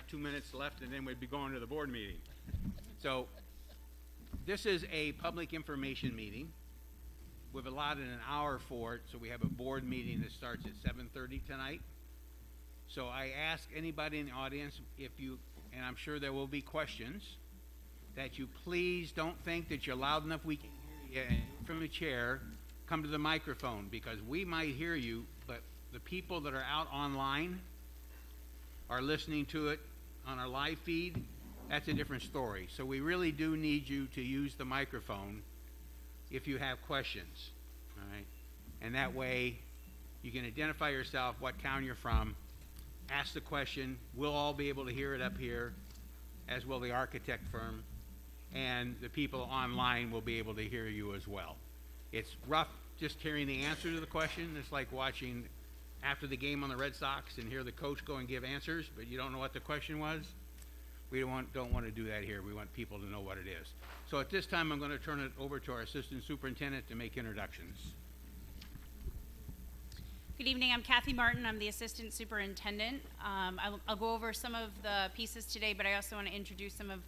have 2 minutes left, and then we'd be going to the board meeting. So this is a public information meeting. We've allotted an hour for it, so we have a board meeting that starts at 7:30 tonight. So I ask anybody in the audience, if you, and I'm sure there will be questions, that you please don't think that you're loud enough we can hear you, and from the chair, come to the microphone, because we might hear you, but the people that are out online are listening to it on our live feed. That's a different story. So we really do need you to use the microphone if you have questions, all right? And that way you can identify yourself, what town you're from, ask the question. We'll all be able to hear it up here, as will the architect firm, and the people online will be able to hear you as well. It's rough just hearing the answer to the question. It's like watching after the game on the Red Sox and hear the coach go and give answers, but you don't know what the question was. We don't want to do that here. We want people to know what it is. So at this time, I'm going to turn it over to our assistant superintendent to make introductions. Good evening, I'm Kathy Martin. I'm the assistant superintendent. I'll go over some of the pieces today, but I also want to introduce some of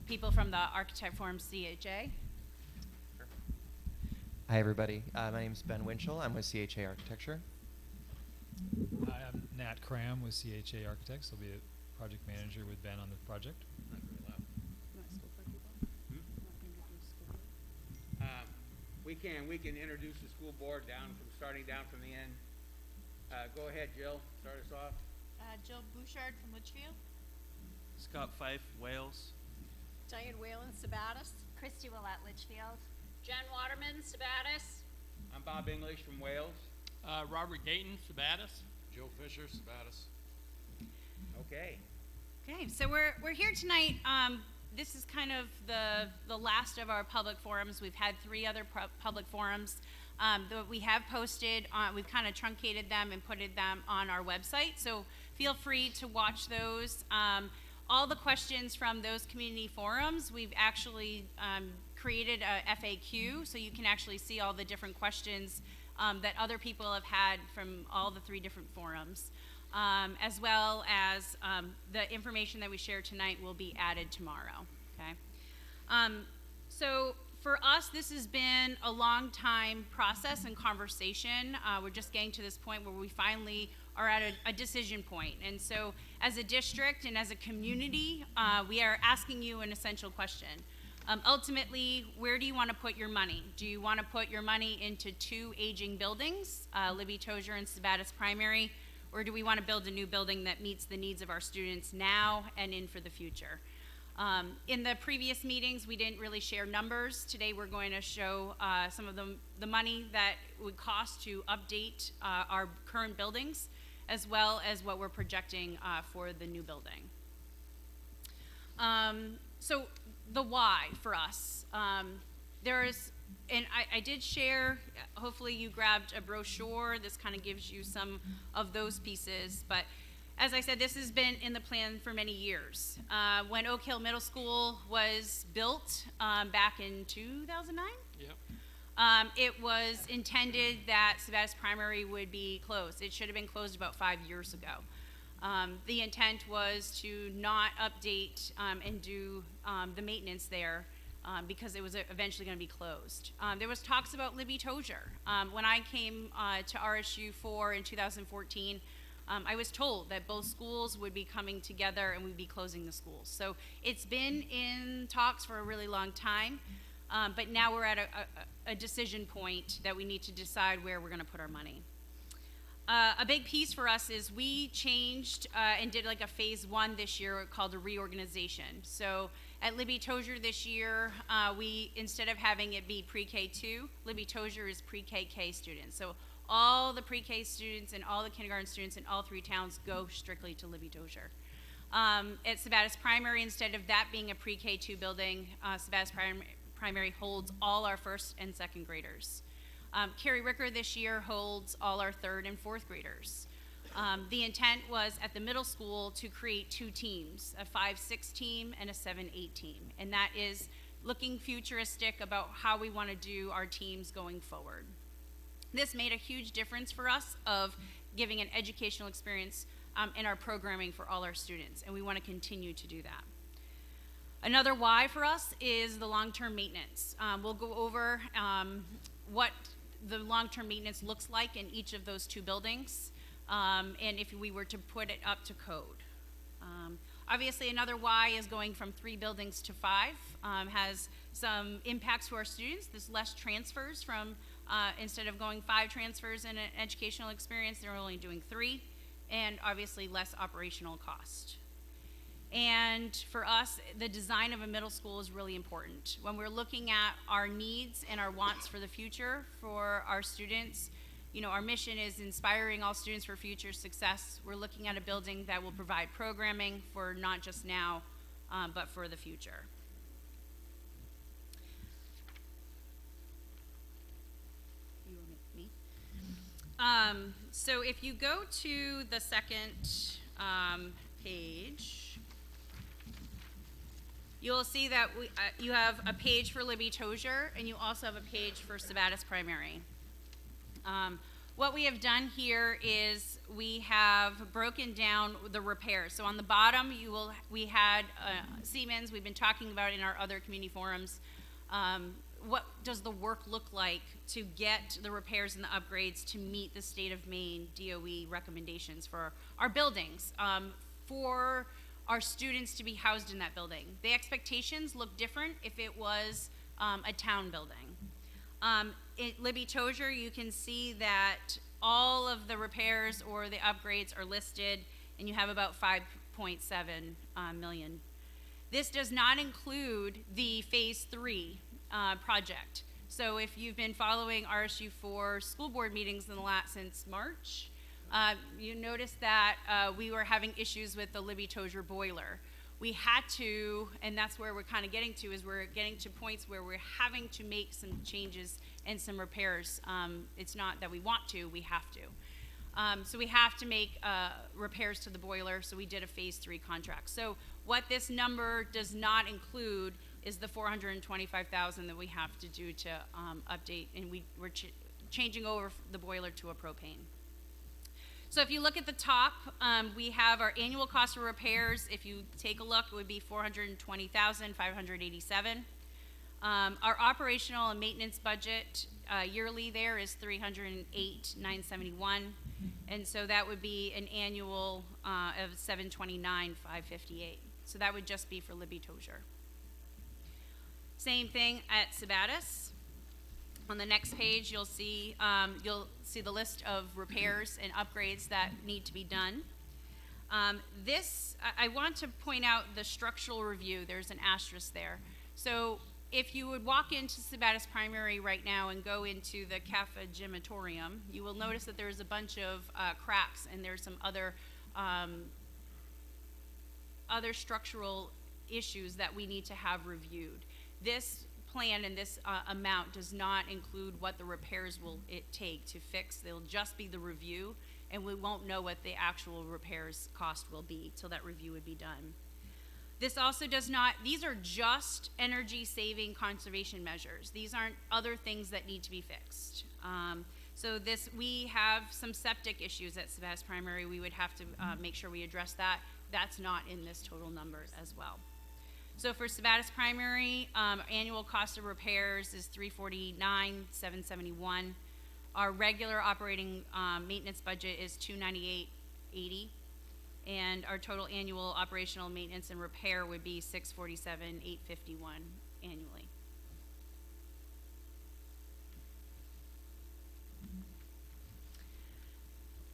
people from the Architect Forum CHA. Hi everybody, my name is Ben Winchell. I'm with CHA Architecture. Hi, I'm Nat Cram with CHA Architects. I'll be a project manager with Ben on the project. We can introduce the school board starting down from the end. Go ahead, Jill, start us off. Jill Bouchard from Litchfield. Scott Fife, Wales. Diane Whalen, Sabatis. Christy Willett, Litchfield. Jen Waterman, Sabatis. I'm Bob English from Wales. Robert Gayton, Sabatis. Joe Fisher, Sabatis. Okay. Okay, so we're here tonight. This is kind of the last of our public forums. We've had 3 other public forums that we have posted. We've kind of truncated them and put them on our website, so feel free to watch those. All the questions from those community forums, we've actually created a FAQ, so you can actually see all the different questions that other people have had from all the 3 different forums. As well as the information that we share tonight will be added tomorrow, okay? So for us, this has been a long time process and conversation. We're just getting to this point where we finally are at a decision point. And so as a district and as a community, we are asking you an essential question. Ultimately, where do you want to put your money? Do you want to put your money into 2 aging buildings, Libby Tozier and Sabatis Primary, or do we want to build a new building that meets the needs of our students now and in for the future? In the previous meetings, we didn't really share numbers. Today, we're going to show some of the money that would cost to update our current buildings, as well as what we're projecting for the new building. So the why for us. And I did share, hopefully you grabbed a brochure. This kind of gives you some of those pieces. But as I said, this has been in the plan for many years. When Oak Hill Middle School was built back in 2009, Yep. it was intended that Sabatis Primary would be closed. It should have been closed about 5 years ago. The intent was to not update and do the maintenance there because it was eventually going to be closed. There was talks about Libby Tozier. When I came to RSU4 in 2014, I was told that both schools would be coming together and we'd be closing the schools. So it's been in talks for a really long time, but now we're at a decision point that we need to decide where we're going to put our money. A big piece for us is we changed and did like a phase 1 this year called a reorganization. So at Libby Tozier this year, we, instead of having it be pre-K 2, Libby Tozier is pre-KK students. So all the pre-K students and all the kindergarten students in all 3 towns go strictly to Libby Tozier. At Sabatis Primary, instead of that being a pre-K 2 building, Sabatis Primary holds all our 1st and 2nd graders. Carrie Ricker this year holds all our 3rd and 4th graders. The intent was at the middle school to create 2 teams, a 5-6 team and a 7-8 team. And that is looking futuristic about how we want to do our teams going forward. This made a huge difference for us of giving an educational experience in our programming for all our students, and we want to continue to do that. Another why for us is the long-term maintenance. We'll go over what the long-term maintenance looks like in each of those two buildings, and if we were to put it up to code. Obviously, another why is going from 3 buildings to 5 has some impacts to our students. There's less transfers from, instead of going 5 transfers in an educational experience, they're only doing 3, and obviously less operational cost. And for us, the design of a middle school is really important. When we're looking at our needs and our wants for the future for our students, you know, our mission is inspiring all students for future success. We're looking at a building that will provide programming for not just now, but for the future. You want me? So if you go to the second page, you'll see that you have a page for Libby Tozier, and you also have a page for Sabattis Primary. What we have done here is we have broken down the repairs. So on the bottom, we had Siemens. We've been talking about in our other community forums. What does the work look like to get the repairs and the upgrades to meet the state of Maine DOE recommendations for our buildings, for our students to be housed in that building? The expectations look different if it was a town building. At Libby Tozier, you can see that all of the repairs or the upgrades are listed, and you have about 5.7 million. This does not include the phase 3 project. So if you've been following RSU4 school board meetings since March, you notice that we were having issues with the Libby Tozier boiler. We had to, and that's where we're kind of getting to, is we're getting to points where we're having to make some changes and some repairs. It's not that we want to, we have to. So we have to make repairs to the boiler, so we did a phase 3 contract. So what this number does not include is the $425,000 that we have to do to update, and we're changing over the boiler to a propane. So if you look at the top, we have our annual cost of repairs. If you take a look, it would be $420,587. Our operational and maintenance budget yearly there is $308,971, and so that would be an annual of $729,558. So that would just be for Libby Tozier. Same thing at Sabattis. On the next page, you'll see the list of repairs and upgrades that need to be done. I want to point out the structural review. There's an asterisk there. So if you would walk into Sabattis Primary right now and go into the Cafe Gymatorium, you will notice that there's a bunch of cracks, and there's some other structural issues that we need to have reviewed. This plan and this amount does not include what the repairs will take to fix. They'll just be the review, and we won't know what the actual repairs cost will be till that review would be done. This also does not, these are just energy saving conservation measures. These aren't other things that need to be fixed. So we have some septic issues at Sabattis Primary. We would have to make sure we address that. That's not in this total number as well. So for Sabattis Primary, annual cost of repairs is $349,771. Our regular operating maintenance budget is $298,80, and our total annual operational maintenance and repair would be $647,851 annually.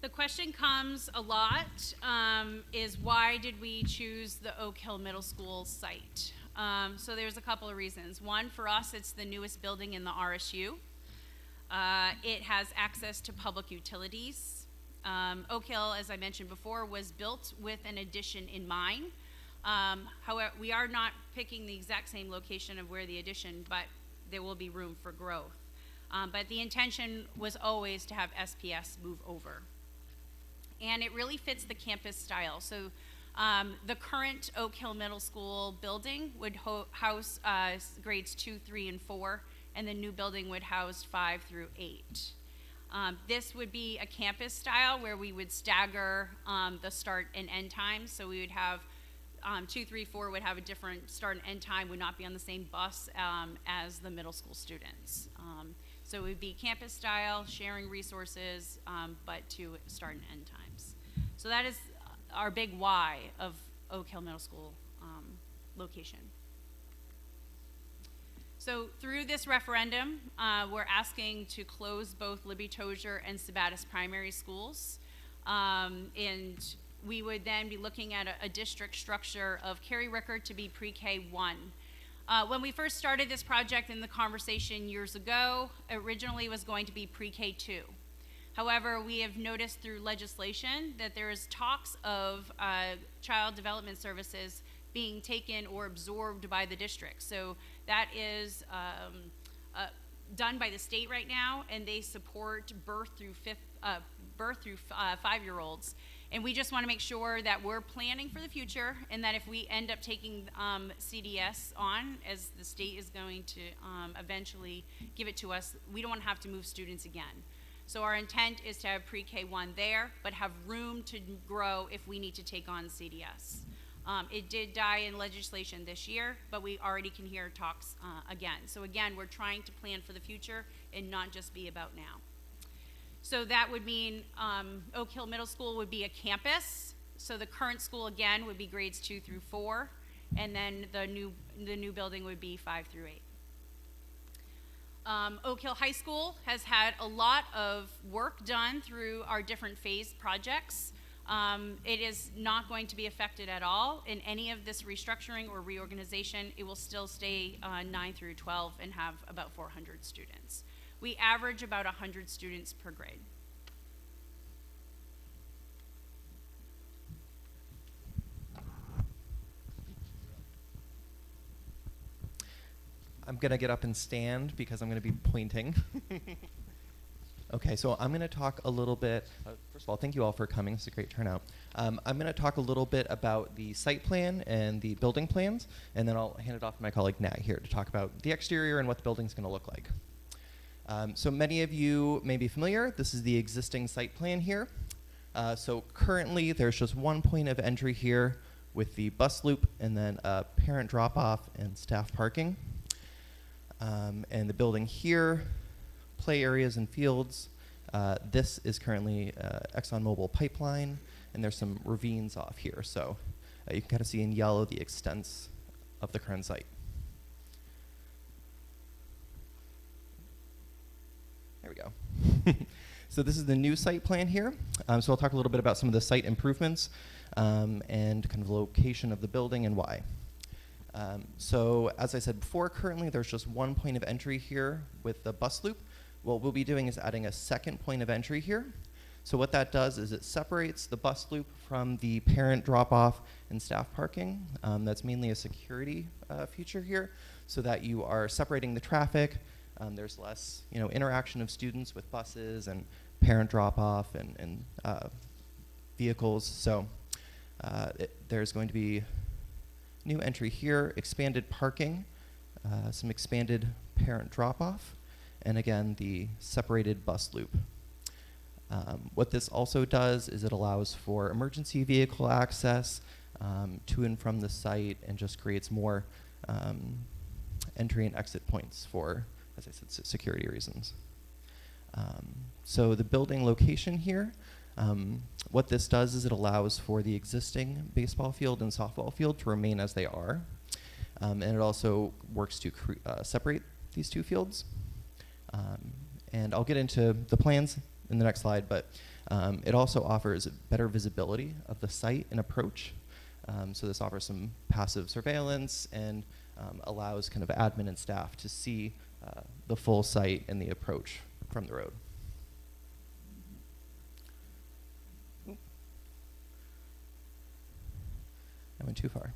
The question comes a lot, is why did we choose the Oak Hill Middle School site? So there's a couple of reasons. One, for us, it's the newest building in the RSU. It has access to public utilities. Oak Hill, as I mentioned before, was built with an addition in mind. However, we are not picking the exact same location of where the addition, but there will be room for growth. But the intention was always to have SPS move over. And it really fits the campus style. So the current Oak Hill Middle School building would house grades 2, 3, and 4, and the new building would house 5 through 8. This would be a campus style where we would stagger the start and end times. So we would have 2, 3, 4 would have a different start and end time, would not be on the same bus as the middle school students. So it would be campus style, sharing resources, but to start and end times. So that is our big why of Oak Hill Middle School location. So through this referendum, we're asking to close both Libby Tozier and Sabattis primary schools. And we would then be looking at a district structure of Carrie Rickard to be pre-K 1. When we first started this project in the conversation years ago, originally was going to be pre-K 2. However, we have noticed through legislation that there is talks of child development services being taken or absorbed by the district. So that is done by the state right now, and they support birth through 5-year-olds. And we just want to make sure that we're planning for the future, and that if we end up taking CDS on, as the state is going to eventually give it to us, we don't want to have to move students again. So our intent is to have pre-K 1 there, but have room to grow if we need to take on CDS. It did die in legislation this year, but we already can hear talks again. So again, we're trying to plan for the future and not just be about now. So that would mean Oak Hill Middle School would be a campus. So the current school again would be grades 2 through 4, and then the new building would be 5 through 8. Oak Hill High School has had a lot of work done through our different phase projects. It is not going to be affected at all in any of this restructuring or reorganization. It will still stay 9 through 12 and have about 400 students. We average about 100 students per grade. I'm going to get up and stand because I'm going to be pointing. Okay, so I'm going to talk a little bit, first of all, thank you all for coming. It's a great turnout. I'm going to talk a little bit about the site plan and the building plans, and then I'll hand it off to my colleague Nat here to talk about the exterior and what the building's going to look like. So many of you may be familiar. This is the existing site plan here. So currently, there's just one point of entry here with the bus loop and then a parent drop-off and staff parking. And the building here, play areas and fields. This is currently ExxonMobil pipeline, and there's some ravines off here. So you can kind of see in yellow the extents of the current site. There we go. So this is the new site plan here. So I'll talk a little bit about some of the site improvements and kind of the location of the building and why. So as I said before, currently there's just one point of entry here with the bus loop. What we'll be doing is adding a second point of entry here. So what that does is it separates the bus loop from the parent drop-off and staff parking. That's mainly a security feature here, so that you are separating the traffic. There's less, interaction of students with buses and parent drop-off and vehicles. So there's going to be new entry here, expanded parking, some expanded parent drop-off, and again, the separated bus loop. What this also does is it allows for emergency vehicle access to and from the site, and just creates more entry and exit points for, as I said, security reasons. So the building location here, what this does is it allows for the existing baseball field and softball field to remain as they are. And it also works to separate these two fields. And I'll get into the plans in the next slide, but it also offers better visibility of the site and approach. So this offers some passive surveillance and allows kind of admin and staff to see the full site and the approach from the road. I went too far.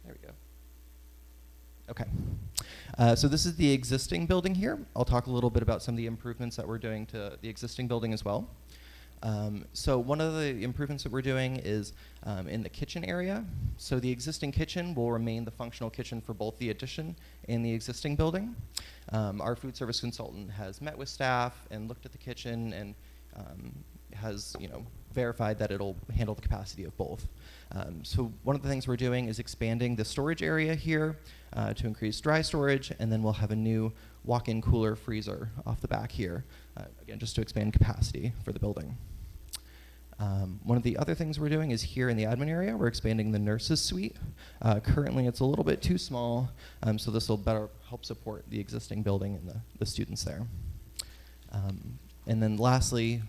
There we go. Okay. So this is the existing building here. I'll talk a little bit about some of the improvements that we're doing to the existing building as well. So one of the improvements that we're doing is in the kitchen area. So the existing kitchen will remain the functional kitchen for both the addition and the existing building. Our food service consultant has met with staff and looked at the kitchen and has, verified that it'll handle the capacity of both. So one of the things we're doing is expanding the storage area here to increase dry storage, and then we'll have a new walk-in cooler freezer off the back here, again, just to expand capacity for the building. One of the other things we're doing is here in the admin area, we're expanding the nurses suite. Currently, it's a little bit too small, so this will better help support the existing building and the students there. And then lastly,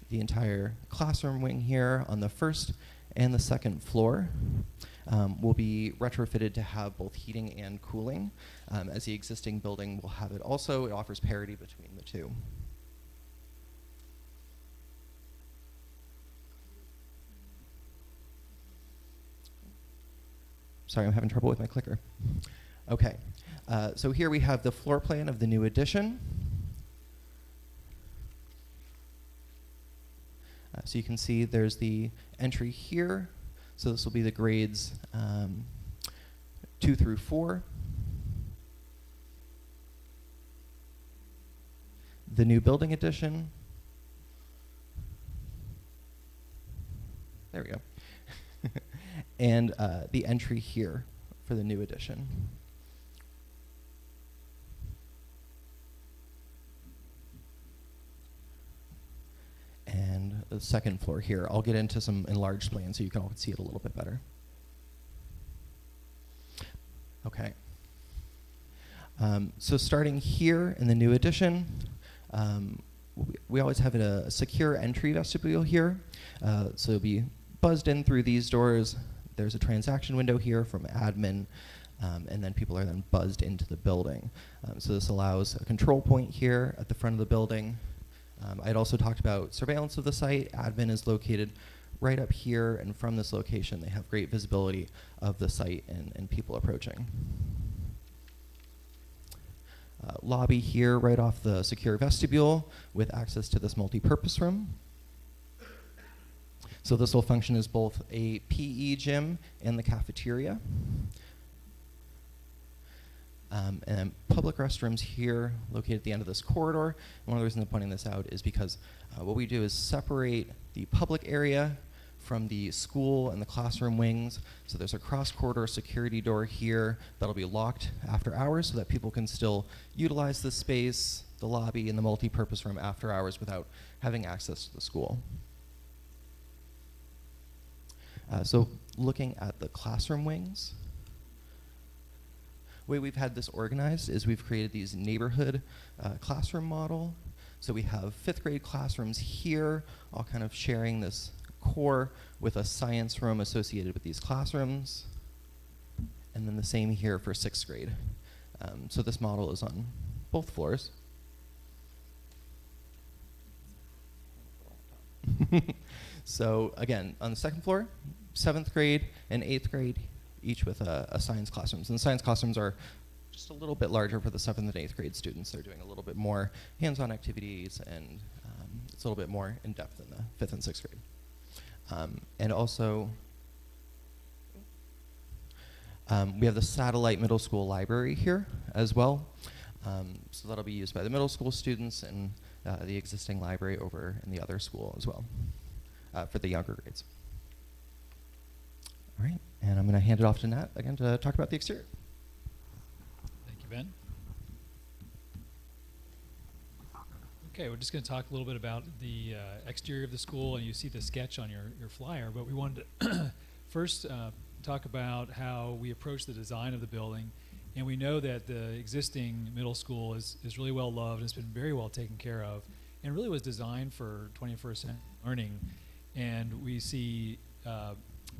the entire classroom wing here on the first and the second floor will be retrofitted to have both heating and cooling, as the existing building will have it also. It offers parity between the two. Sorry, I'm having trouble with my clicker. Okay, so here we have the floor plan of the new addition. So you can see there's the entry here. So this will be the grades 2 through 4. The new building addition. There we go. And the entry here for the new addition. And the second floor here. I'll get into some enlarged plans so you can all see it a little bit better. Okay. So starting here in the new addition, we always have a secure entry vestibule here. So it'll be buzzed in through these doors. There's a transaction window here from admin, and then people are then buzzed into the building. So this allows a control point here at the front of the building. I'd also talked about surveillance of the site. Admin is located right up here, and from this location, they have great visibility of the site and people approaching. Lobby here right off the secure vestibule with access to this multi-purpose room. So this will function as both a PE gym and the cafeteria. And then public restrooms here, located at the end of this corridor. One of the reasons I'm pointing this out is because what we do is separate the public area from the school and the classroom wings. So there's a cross-corridor security door here that'll be locked after hours so that people can still utilize the space, the lobby, and the multi-purpose room after hours without having access to the school. So looking at the classroom wings, the way we've had this organized is we've created these neighborhood classroom model. So we have 5th grade classrooms here, all kind of sharing this core with a science room associated with these classrooms. And then the same here for 6th grade. So this model is on both floors. So again, on the 2nd floor, 7th grade and 8th grade, each with a science classrooms. And the science classrooms are just a little bit larger for the 7th and 8th grade students. They're doing a little bit more hands-on activities, and it's a little bit more in-depth than the 5th and 6th grade. And also, we have the satellite middle school library here as well. So that'll be used by the middle school students and the existing library over in the other school as well for the younger grades. All right, and I'm going to hand it off to Nat again to talk about the exterior. Thank you, Ben. Okay, we're just going to talk a little bit about the exterior of the school, and you see the sketch on your flyer, but we wanted to first talk about how we approach the design of the building. And we know that the existing middle school is really well loved, and it's been very well taken care of, and really was designed for 21st century learning. And we see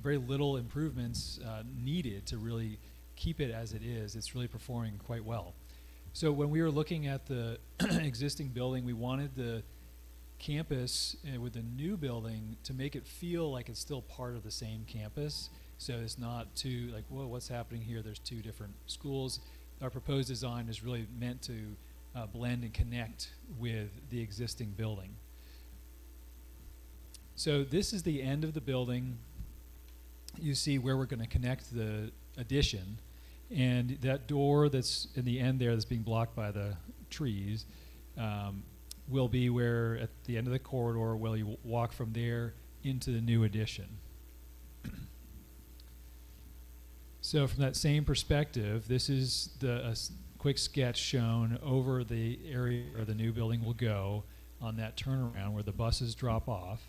very little improvements needed to really keep it as it is. It's really performing quite well. So when we were looking at the existing building, we wanted the campus with the new building to make it feel like it's still part of the same campus. So it's not too like, whoa, what's happening here? There's 2 different schools. Our proposed design is really meant to blend and connect with the existing building. So this is the end of the building. You see where we're going to connect the addition, and that door that's in the end there that's being blocked by the trees will be where at the end of the corridor where you walk from there into the new addition. So from that same perspective, this is the quick sketch shown over the area where the new building will go on that turnaround where the buses drop off.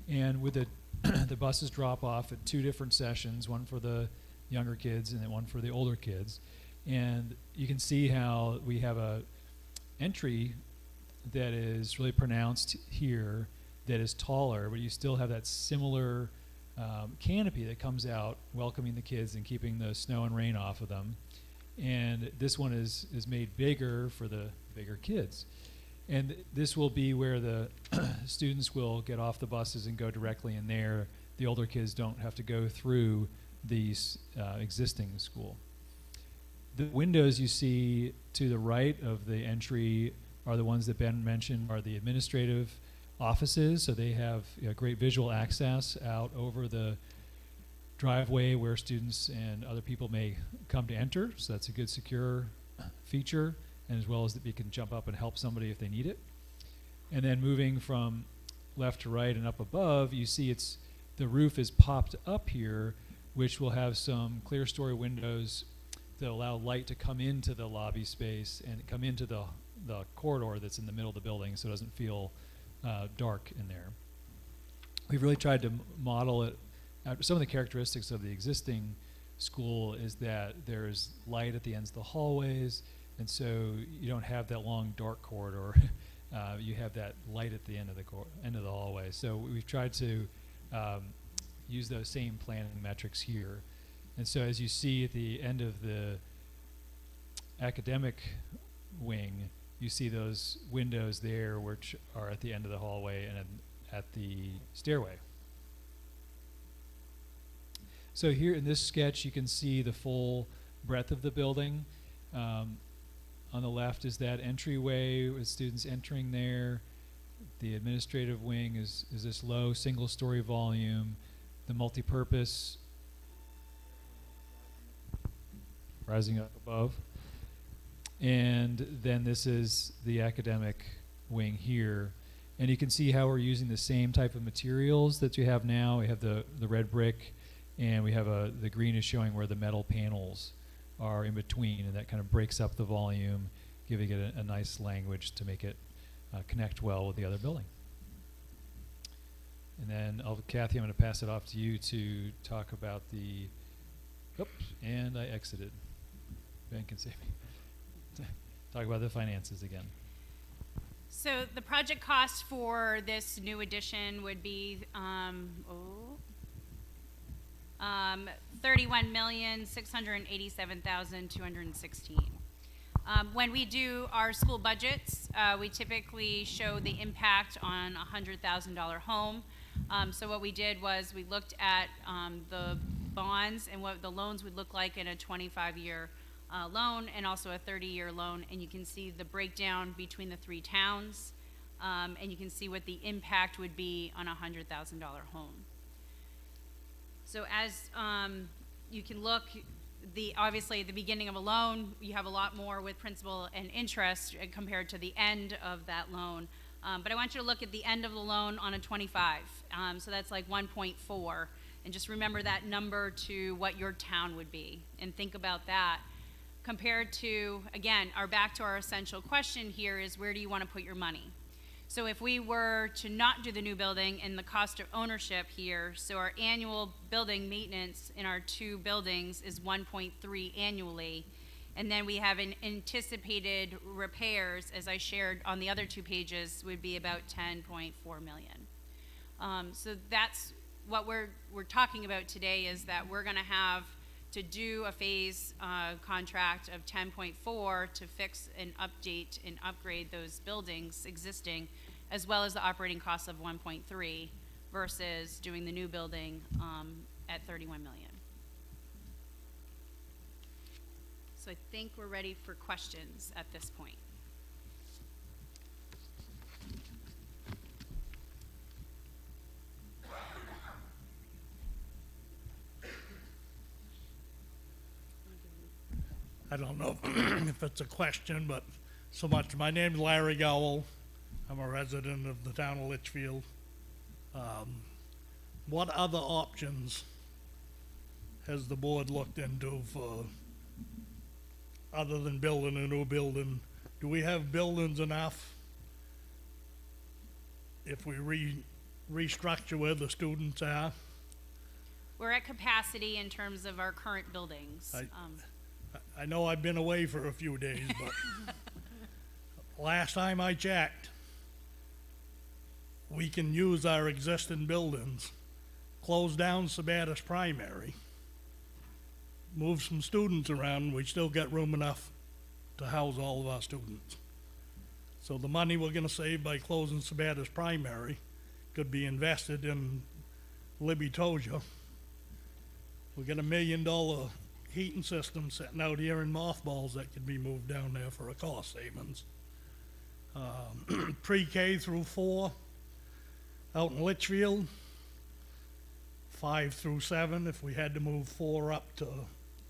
And with the buses drop off at 2 different sessions, one for the younger kids and then one for the older kids. And you can see how we have a entry that is really pronounced here that is taller, but you still have that similar canopy that comes out welcoming the kids and keeping the snow and rain off of them. And this one is made bigger for the bigger kids. And this will be where the students will get off the buses and go directly in there. The older kids don't have to go through the existing school. The windows you see to the right of the entry are the ones that Ben mentioned are the administrative offices. So they have great visual access out over the driveway where students and other people may come to enter. So that's a good secure feature, and as well as that we can jump up and help somebody if they need it. And then moving from left to right and up above, you see the roof is popped up here, which will have some clear story windows that allow light to come into the lobby space and come into the corridor that's in the middle of the building, so it doesn't feel dark in there. We've really tried to model it. Some of the characteristics of the existing school is that there's light at the ends of the hallways, and so you don't have that long dark corridor. You have that light at the end of the hallway. So we've tried to use those same planning metrics here. And so as you see at the end of the academic wing, you see those windows there which are at the end of the hallway and at the stairway. So here in this sketch you can see the full breadth of the building. On the left is that entryway with students entering there. The administrative wing is this low single-story volume. The multi-purpose rising up above. And then this is the academic wing here. And you can see how we're using the same type of materials that you have now. We have the red brick, and we have the green is showing where the metal panels are in between, and that kind of breaks up the volume, giving it a nice language to make it connect well with the other building. And then, Kathy, I'm going to pass it off to you to talk about and I exited. Ben can save me. Talk about the finances again. So the project cost for this new addition would be $31,687,216. When we do our school budgets, we typically show the impact on a $100,000 home. So what we did was we looked at the bonds and what the loans would look like in a 25-year loan and also a 30-year loan, and you can see the breakdown between the 3 towns, and you can see what the impact would be on a $100,000 home. So as you can look, obviously at the beginning of a loan, you have a lot more with principal and interest compared to the end of that loan. But I want you to look at the end of the loan on a 25. So that's like 1.4. And just remember that number to what your town would be. And think about that compared to, again, back to our essential question here is, where do you want to put your money? So if we were to not do the new building and the cost of ownership here, so our annual building maintenance in our 2 buildings is 1.3 annually, and then we have an anticipated repairs, as I shared on the other 2 pages, would be about 10.4 million. So that's what we're talking about today, is that we're going to have to do a phase contract of 10.4 to fix and update and upgrade those buildings existing, as well as the operating costs of 1.3 versus doing the new building at 31 million. So I think we're ready for questions at this point. I don't know if it's a question, but so much. My name's Larry Gowell. I'm a resident of the town of Litchfield. What other options has the board looked into for, other than building a new building? Do we have buildings enough if we restructure where the students are? We're at capacity in terms of our current buildings. I know I've been away for a few days, but last time I checked, we can use our existing buildings, close down Sabatis Primary, move some students around, we still got room enough to house all of our students. So the money we're gonna save by closing Sabatis Primary could be invested in Libby Tozier. We got $1 million heating system sitting out here in mothballs that could be moved down there for a cost savings. Pre-K through 4 out in Litchfield, 5 through 7 if we had to move 4 up to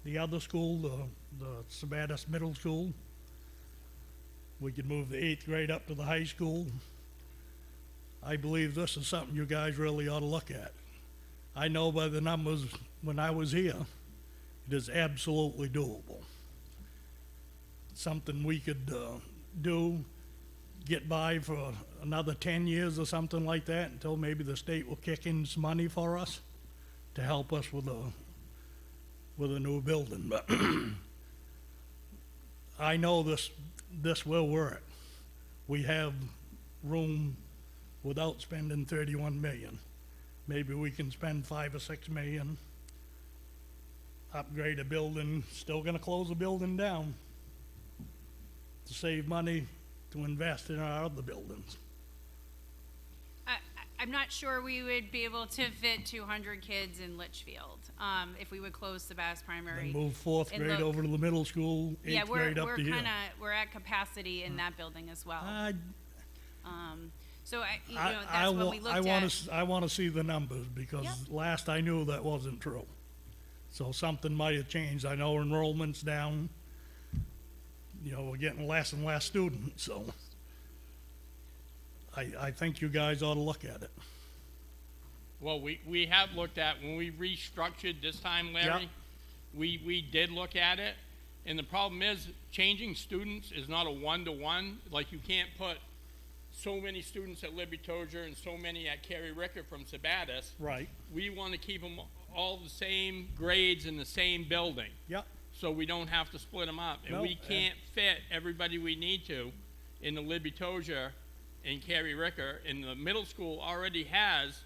the other school, the Sabatis Middle School. We could move the 8th grade up to the high school. I believe this is something you guys really ought to look at. I know by the numbers when I was here, it is absolutely doable. Something we could do, get by for another 10 years or something like that until maybe the state will kick in some money for us to help us with a new building. But I know this will work. We have room without spending 31 million. Maybe we can spend 5 or 6 million, upgrade a building, still gonna close a building down to save money to invest in our other buildings. I'm not sure we would be able to fit 200 kids in Litchfield, if we would close Sabatis Primary. Then move 4th And grade look- over to the middle school, 8th Yeah, grade up to here. we're at capacity in that building as well. So that's I when we looked at. I wanna see the numbers, because Yep. last I knew that wasn't true. So something might have changed. I know enrollment's down. You know, we're getting less and less students, so I think you guys ought to look at it. Well, we have looked at, when we restructured this time, Larry, we did look at it. And the problem is, changing students is not a one-to-one. Like, you can't put so many students at Libby Tozier and so many at Carrie Ricker from Sabatis. Right. We want to keep them all the same grades in the same building, Yep. so we don't have to split them up. And No, we can't fit everybody we need to in the Libby Tozier and Carrie Ricker. And the middle school already has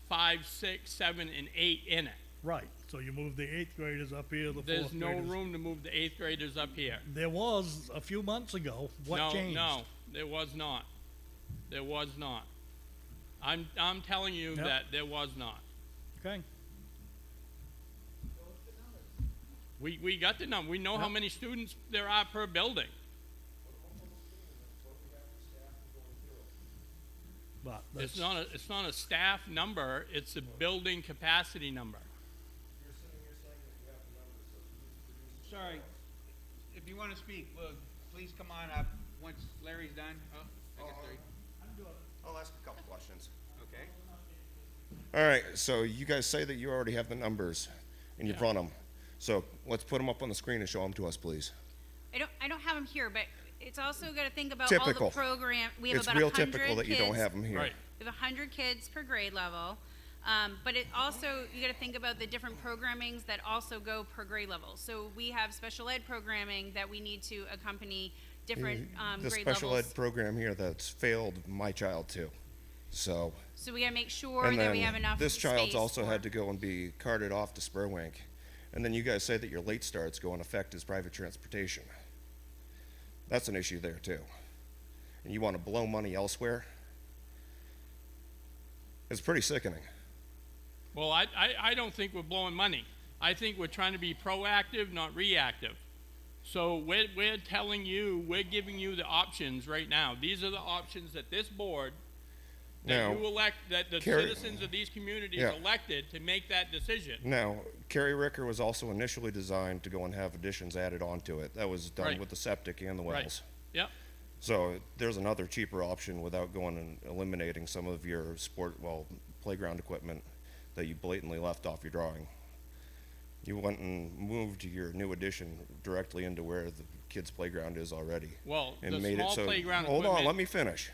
5, 6, 7, and 8 in it. Right. So you move the 8th graders up here, the 4th There's no graders. room to move the 8th graders up here. There was a few months ago. What changed? No, there was not. There was not. I'm telling you Yep. that there was not. Okay. We got the number. We know how Yep. many students there are per building. But It's not a staff number, it's a building capacity number. Sorry, if you want to speak, please come on up once Larry's done. Oh, I guess Larry. I'll ask a couple questions. Okay. All right, so you guys say that you already have the numbers and you've run them. So let's put them up on the screen and show them to us, please. I don't have them here, but it's also got to think about Typical. all the program. We have It's about real 100 typical that you don't kids. have them here. Right. We have 100 kids per grade level. But it also, you got to think about the different programmings that also go per grade level. So we have special ed programming that we need to accompany different The grade special levels. ed program here that's failed my child too. So, So we got to make sure and that we have then enough this child's space also for- had to go and be carted off to Spurwink. And then you guys say that your late starts go in effect as private transportation. That's an issue there too. And you want to blow money elsewhere? It's pretty sickening. Well, I don't think we're blowing money. I think we're trying to be proactive, not reactive. So we're telling you, we're giving you the options right now. These are the options that this board Now, that you elect, that the Carrie- citizens of these communities Yeah. elected to make that decision. Now, Kerry Ricker was also initially designed to go and have additions added onto it. That was done Right. with the septic and the Right. wells. Yep, So there's another cheaper option without going and eliminating some of your playground equipment that you blatantly left off your drawing. You went and moved your new addition directly into where the kids' playground is already. well, And the made it small so, playground hold equipment. on, let me finish.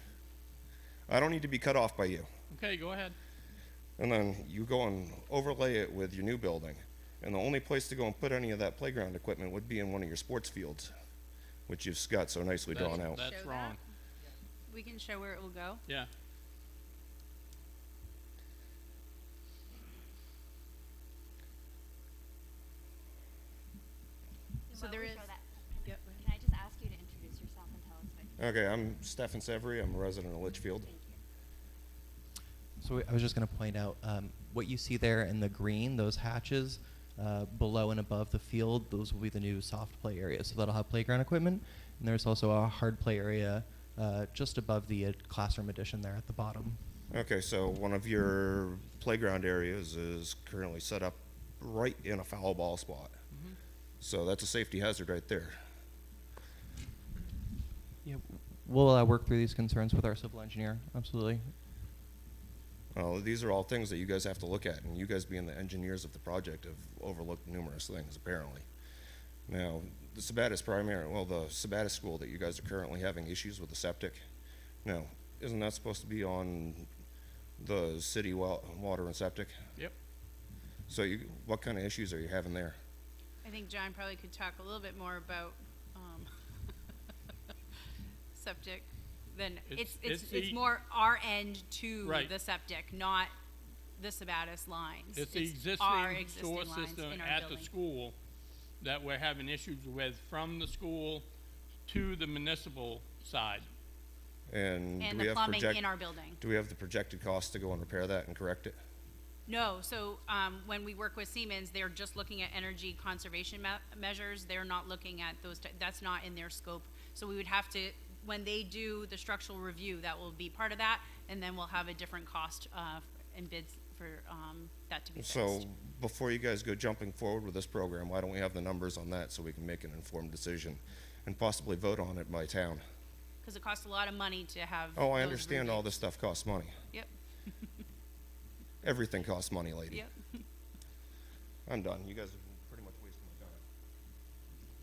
I don't need to be cut off by you. Okay, go ahead. And then you go and overlay it with your new building. And the only place to go and put any of that playground equipment would be in one of your sports fields, which you've got so nicely drawn out. That's Show wrong. We can show where it will go. Yeah. So there is. Yep. Can I just ask you to introduce yourself and tell us what Okay, I'm Stefan Severy. I'm a resident of Litchfield. So I was just going to point out what you see there in the green, those hatches below and above the field, those will be the new soft play areas. So that'll have playground equipment. And there's also a hard play area just above the classroom addition there at the bottom. Okay, so one of your playground areas is currently set up right in a foul ball spot. So that's a safety hazard right there. Yeah, we'll work through these concerns with our civil engineer. Absolutely. Well, these are all things that you guys have to look at, and you guys being the engineers of the project have overlooked numerous things, apparently. Now, the Sabatis school that you guys are currently having issues with the septic, now, isn't that supposed to be on the city water and septic? Yep. So what kind of issues are you having there? I think John probably could talk a little bit more about septic than it's more our end to Right. the septic, not the Sabatis lines. It's the our existing sewer lines system in our at the building. school that we're having issues with from the school to the municipal side. And do And we the have plumbing in our building. do we have the projected cost to go and repair that and correct it? No, so when we work with Siemens, they're just looking at energy conservation measures. They're not looking at those, that's not in their scope. So we would have to, when they do the structural review, that will be part of that, and then we'll have a different cost and bids for that to be fixed. So before you guys go jumping forward with this program, why don't we have the numbers on that so we can make an informed decision and possibly vote on it by town? Because it costs a lot of money to have. Oh, I those understand all reviews. this stuff costs money. Yep, Everything costs money, lady. yep. I'm done. You guys have pretty much wasted my time.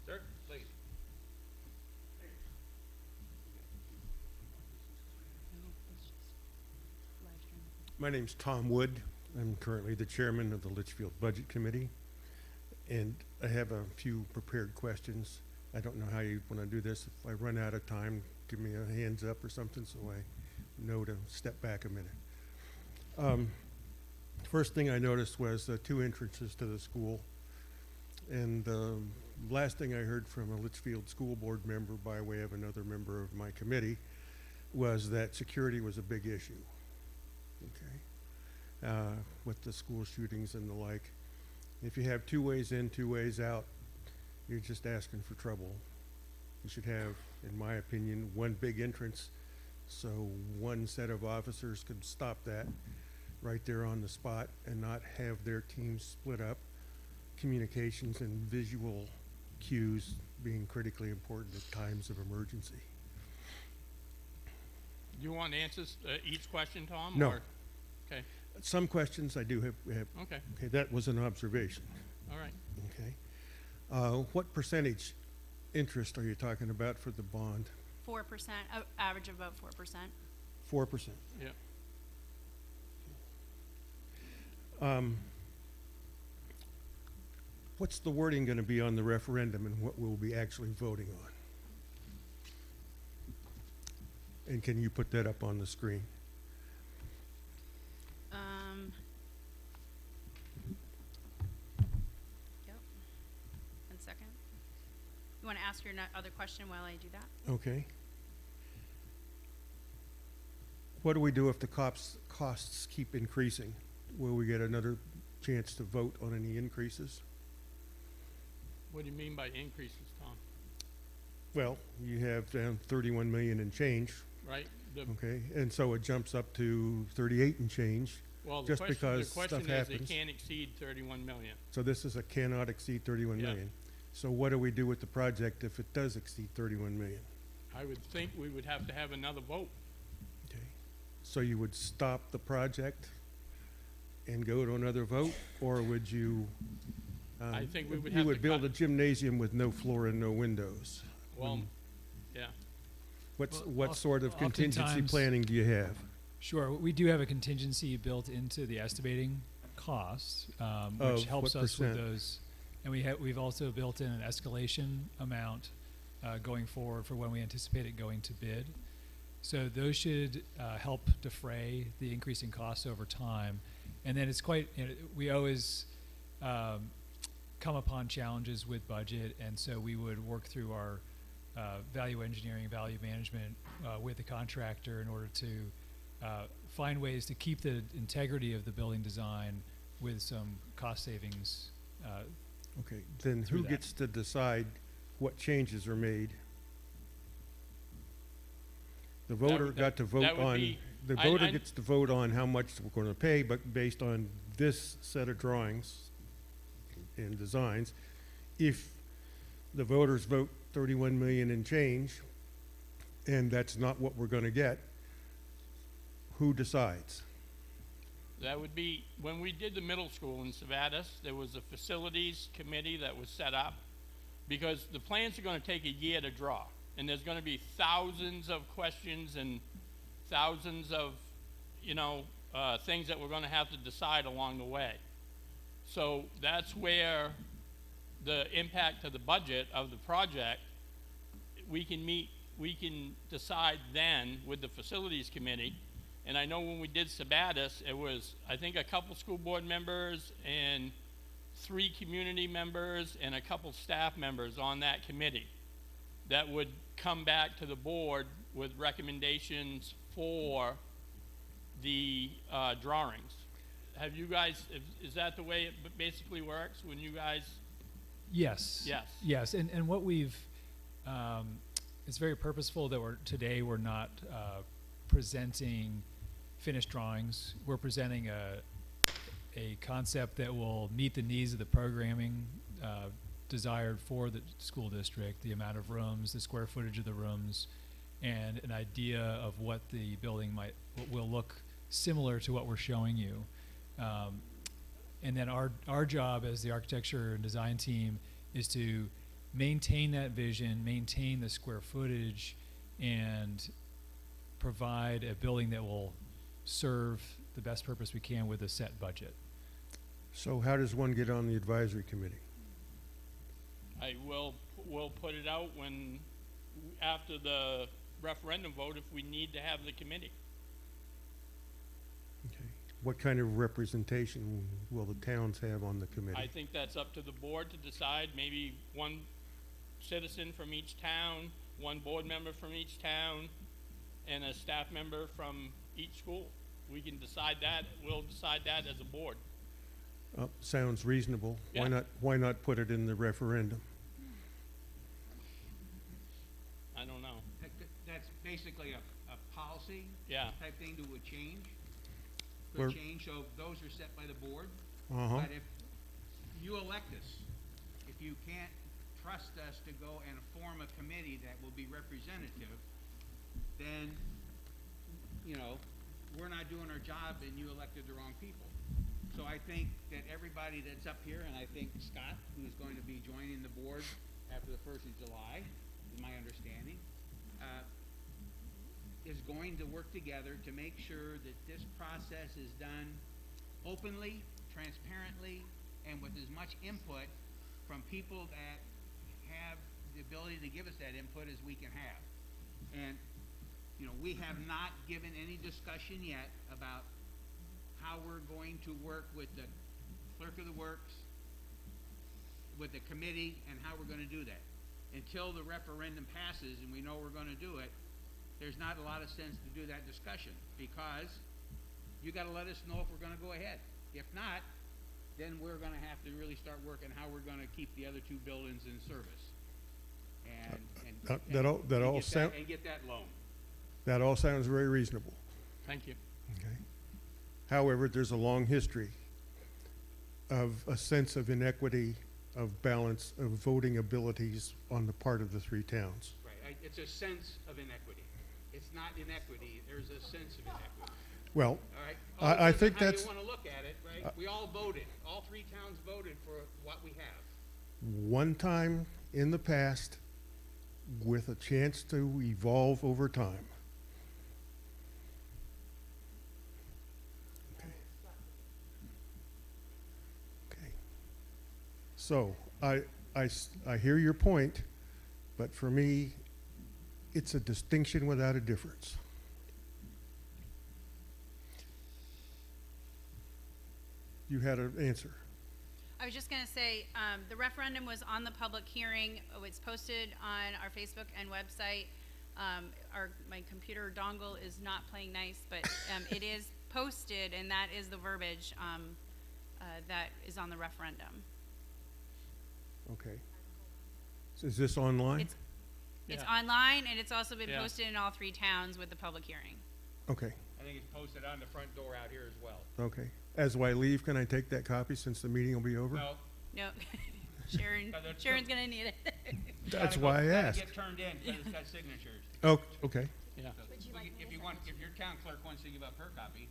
Sir, please. My name's Tom Wood. I'm currently the chairman of the Litchfield Budget Committee. And I have a few prepared questions. I don't know how you want to do this. If I run out of time, give me a hands up or something so I know to step back a minute. First thing I noticed was two entrances to the school. And the last thing I heard from a Litchfield school board member by way of another member of my committee was that security was a big issue. Okay, with the school shootings and the like. If you have 2 ways in, 2 ways out, you're just asking for trouble. You should have, in my opinion, one big entrance so one set of officers could stop that right there on the spot and not have their teams split up. Communications and visual cues being critically important at times of emergency. Do you want answers to each question, Tom? No. Or- Okay, Some questions I do have. okay, Okay, that was an observation. all right. Okay. What percentage interest are you talking about for the bond? 4%, average of about 4%. 4%. Yeah. What's the wording going to be on the referendum and what we'll be actually voting on? And can you put that up on the screen? Yep. 1 second. You want to ask your other question while I do that? Okay. What do we do if the costs keep increasing? Will we get another chance to vote on any increases? What do you mean by increases, Tom? Well, you have 31 million and change. Right? Okay, and so it jumps up to 38 and change, Well, the just question, because the question stuff is happens. it can't exceed 31 million. So this is a cannot exceed 31 Yeah. million. So what do we do with the project if it does exceed 31 million? I would think we would have to have another vote. Okay. So you would stop the project and go to another vote, or would you? I think we would You have would to build cut- a gymnasium with no floor and no windows. Well, yeah. What's, Well, what sort of contingency oftentimes- planning do you have? Sure, we do have a contingency built into the estimating costs, which Of helps what us with percent? those. And we've also built in an escalation amount going forward for when we anticipate it going to bid. So those should help defray the increasing costs over time. And then it's quite, we always come upon challenges with budget, and so we would work through our value engineering, value management with the contractor in order to find ways to keep the integrity of the building design with some cost savings. Okay, then through who that. gets to decide what changes are made? The voter would- got to that vote would on, be- the I- voter I- gets to vote on how much we're gonna pay, but based on this set of drawings and designs, if the voters vote 31 million and change, and that's not what we're gonna get, who decides? That would be, when we did the middle school in Sabatis, there was a facilities committee that was set up because the plans are gonna take a year to draw. And there's gonna be thousands of questions and thousands of, things that we're gonna have to decide along the way. So that's where the impact to the budget of the project, we can decide then with the facilities committee. And I know when we did Sabatis, it was, I think, a couple school board members and 3 community members and a couple staff members on that committee that would come back to the board with recommendations for the drawings. Have you guys, is that the way it basically works when you guys? Yes. Yes. Yes, and what we've, it's very purposeful that today we're not presenting finished drawings. We're presenting a concept that will meet the needs of the programming desired for the school district, the amount of rooms, the square footage of the rooms, and an idea of what the building will look similar to what we're showing you. And then our job as the architecture and design team is to maintain that vision, maintain the square footage, and provide a building that will serve the best purpose we can with a set budget. So how does one get on the advisory committee? We'll put it out after the referendum vote if we need to have the committee. Okay. What kind of representation will the towns have on the committee? I think that's up to the board to decide, maybe one citizen from each town, one board member from each town, and a staff member from each school. We can decide that, we'll decide that as a board. Sounds reasonable. Yeah. Why not put it in the referendum? I don't know, That's basically a policy yeah. type thing that would change. We're- Could change, so those are set by the board. Uh-huh. But if you elect us, if you can't trust us to go and form a committee that will be representative, then, we're not doing our job and you elected the wrong people. So I think that everybody that's up here, and I think Scott, who's going to be joining the board after the 1st of July, is my understanding, is going to work together to make sure that this process is done openly, transparently, and with as much input from people that have the ability to give us that input as we can have. And, we have not given any discussion yet about how we're going to work with the clerk of the works, with the committee, and how we're gonna do that. Until the referendum passes and we know we're gonna do it, there's not a lot of sense to do that discussion, because you gotta let us know if we're gonna go ahead. If not, then we're gonna have to really start working how we're gonna keep the other 2 buildings in service. And That all get sound- and get that loan. That all sounds very reasonable. Thank you. Okay. However, there's a long history of a sense of inequity, of balance, of voting abilities on the part of the three towns. Right, it's a sense of inequity. It's not inequity, there's a sense of inequity, Well, all right? I think How that's you wanna look at it, right? We all voted, all three towns voted for what we have. one time in the past with a chance to evolve over time. Okay. Okay. So, I hear your point, but for me, it's a distinction without a difference. You had an answer. I was just gonna say, the referendum was on the public hearing. Oh, it's posted on our Facebook and website. My computer dongle is not playing nice, but, it is posted, and that is the verbiage, that is on the referendum. Okay. So is this online? It's Yeah. online, and it's also been Yeah. posted in all three towns with the public hearing. Okay, I think it's posted on the front door out here as well. okay. As I leave, can I take that copy since the meeting will be over? No, No, Sharon, No, that's Sharon's gonna need it. That's gotta go- why I gotta asked. get turned in, because it's got signatures. Oh, okay, Yeah. So if you want, if your town clerk wants to give up her copy,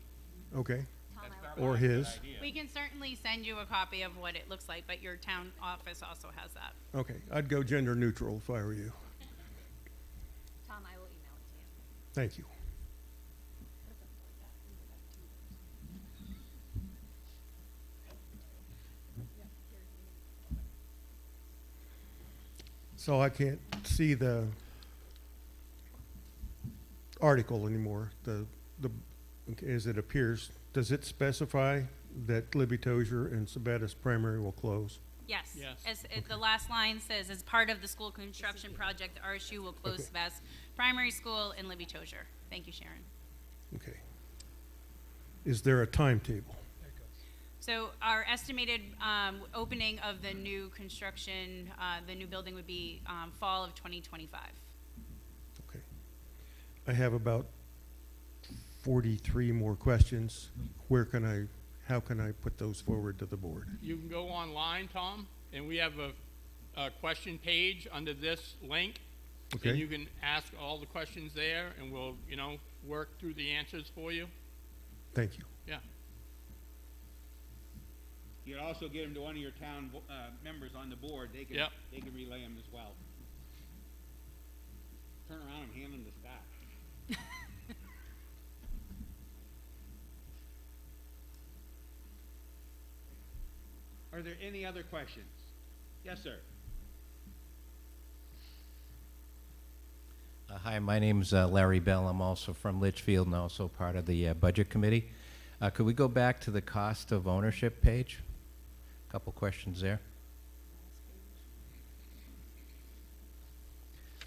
okay. that's Tom, probably Or a good his. idea. We can certainly send you a copy of what it looks like, but your town office also has that. Okay, I'd go gender neutral if I were you. Tom, I will email it to you. Thank you. So I can't see the article anymore, as it appears. Does it specify that Libby Tozier and Sabatis Primary will close? Yes. Yes. The last line says, as part of the school construction project, the RSU will close Okay. Bass Primary School in Libby Tozier. Thank you, Sharon. Okay. Is there a timetable? So our estimated, opening of the new construction, the new building would be, fall of 2025. Okay. I have about 43 more questions. How can I put those forward to the board? You can go online, Tom, and we have a question page under this link. Okay. And you can ask all the questions there, and we'll, work through the answers for you. Thank you. Yeah. You can also get them to one of your town, members on the board, they can, Yep. they can relay them as well. Turn around and hand them to Scott. Are there any other questions? Yes, sir. Hi, my name's Larry Bell. I'm also from Litchfield and also part of the Budget Committee. Could we go back to the cost of ownership page? A couple questions there.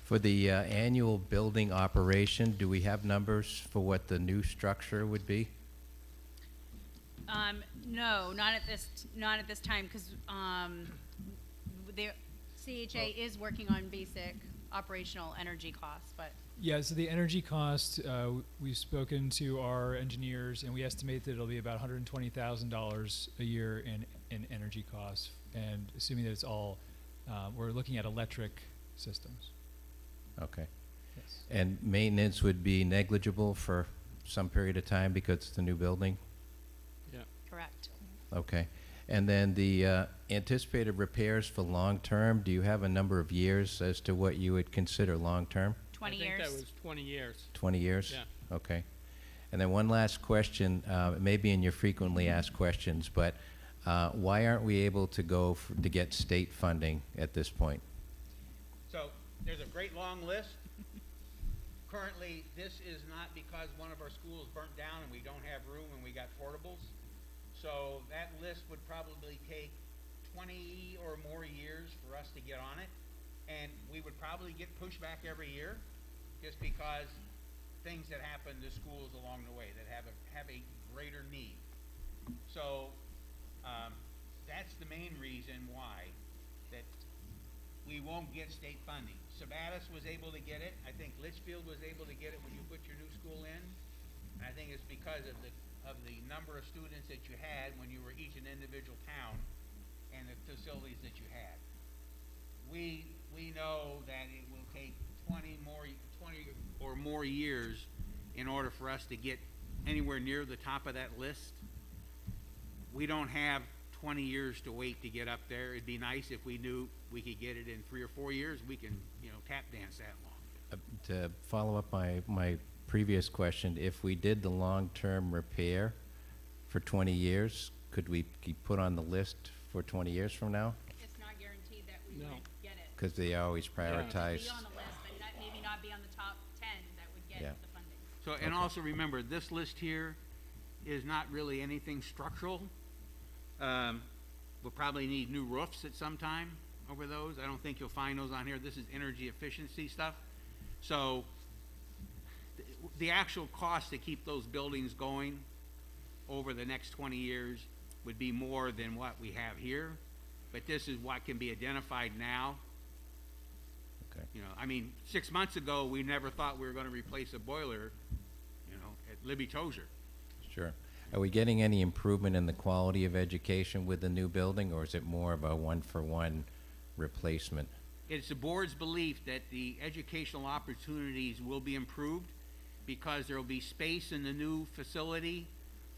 For the annual building operation, do we have numbers for what the new structure would be? No, not at this time, because, the CHA is working on basic operational energy costs, but Yeah, so the energy cost, we've spoken to our engineers, and we estimate that it'll be about $120,000 a year in energy costs, and assuming that it's all, we're looking at electric systems. Okay. Yes. And maintenance would be negligible for some period of time because it's the new building? Yeah. correct. Okay. And then the anticipated repairs for long-term, do you have a number of years as to what you would consider long-term? 20 I think years. that was 20 years. 20 years? Yeah. Okay. And then one last question, it may be in your frequently asked questions, but why aren't we able to go to get state funding at this point? So, there's a great long list. Currently, this is not because one of our schools burnt down and we don't have room and we got portables. So that list would probably take 20 or more years for us to get on it. And we would probably get pushback every year just because things that happen to schools along the way that have a greater need. So, that's the main reason why that we won't get state funding. Sabattis was able to get it. I think Litchfield was able to get it when you put your new school in. And I think it's because of the number of students that you had when you were each an individual town and the facilities that you had. We know that it will take 20 or more years in order for us to get anywhere near the top of that list. We don't have 20 years to wait to get up there. It'd be nice if we knew we could get it in 3 or 4 years. We can, tap dance that long. To follow up my previous question, if we did the long-term repair for 20 years, could we be put on the list for 20 years from now? It's not guaranteed that we would get it. Because they always prioritize. Be on the list, but maybe not be on the top 10 that would get Yeah. the funding. So, and also remember, this list here is not really anything structural. We'll probably need new roofs at some time over those. I don't think you'll find those on here. This is energy efficiency stuff. So the actual cost to keep those buildings going over the next 20 years would be more than what we have here. But this is what can be identified now. Okay. 6 months ago, we never thought we were going to replace a boiler, at Libby Tozier. Sure. Are we getting any improvement in the quality of education with the new building, or is it more of a one-for-one replacement? It's the board's belief that the educational opportunities will be improved because there will be space in the new facility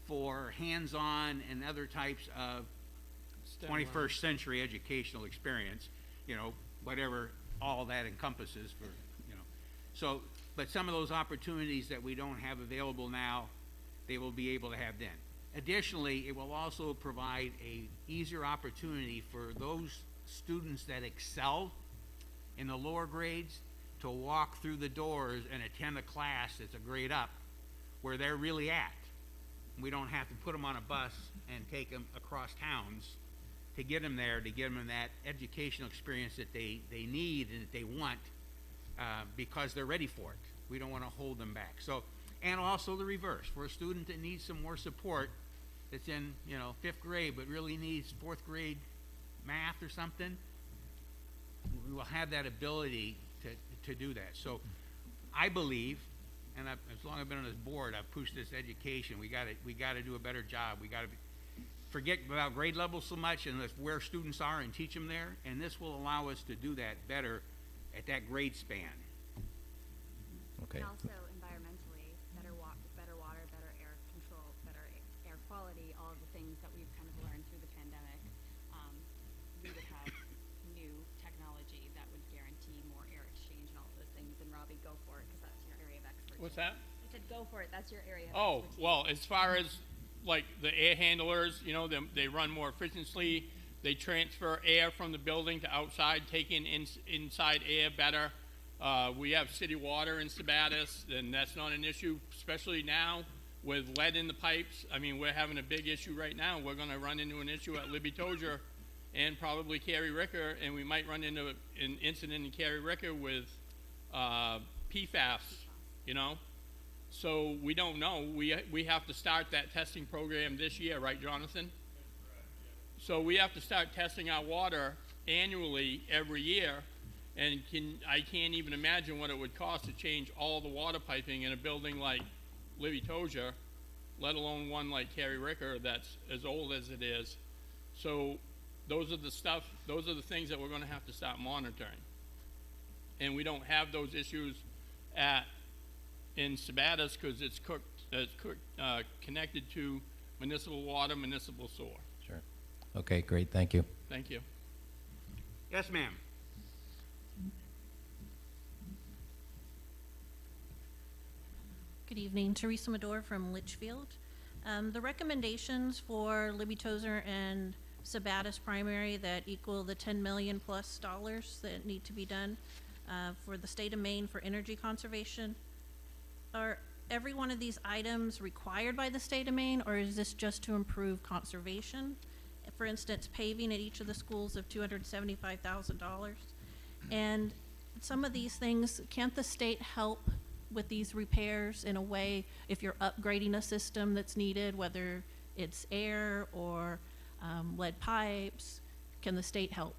for hands-on and other types of 21st century educational experience, whatever all that encompasses for, So, but some of those opportunities that we don't have available now, they will be able to have then. Additionally, it will also provide a easier opportunity for those students that excel in the lower grades to walk through the doors and attend a class that's a grade up where they're really at. We don't have to put them on a bus and take them across towns to get them there, to get them that educational experience that they need and that they want because they're ready for it. We don't want to hold them back. So, and also the reverse, for a student that needs some more support that's in, 5th grade but really needs 4th grade math or something, we will have that ability to do that. So I believe, and as long as I've been on this board, I've pushed this education. We got to do a better job. We got to forget about grade levels so much and let's where students are and teach them there. And this will allow us to do that better at that grade span. Okay. And also environmentally, better water, better air control, better air quality, all of the things that we've kind of learned through the pandemic. We would have new technology that would guarantee more air exchange and all of those things. And Robbie, go for it, because that's your area of expertise. What's that? I said go for it, that's your area of Oh, expertise. well, as far as like the air handlers, they run more efficiently. They transfer air from the building to outside, taking inside air better. We have city water in Sabattis, and that's not an issue, especially now with lead in the pipes. We're having a big issue right now. We're going to run into an issue at Libby Tozier and probably Carrie Ricker, and we might run into an incident in Carrie Ricker with PFAS, So we don't know. We have to start that testing program this year, right, Jonathan? So we have to start testing our water annually every year, and I can't even imagine what it would cost to change all the water piping in a building like Libby Tozier, let alone one like Carrie Ricker that's as old as it is. So those are the things that we're going to have to start monitoring. And we don't have those issues in Sabattis because it's connected to municipal water, municipal sewer. Sure. Okay, great. Thank you. Thank you. Yes, ma'am. Good evening, Teresa Medor from Litchfield. The recommendations for Libby Tozier and Sabattis primary that equal the $10 million plus that need to be done for the state of Maine for energy conservation. Are every one of these items required by the state of Maine, or is this just to improve conservation? For instance, paving at each of the schools of $275,000. And some of these things, can't the state help with these repairs in a way if you're upgrading a system that's needed, whether it's air or lead pipes? Can the state help?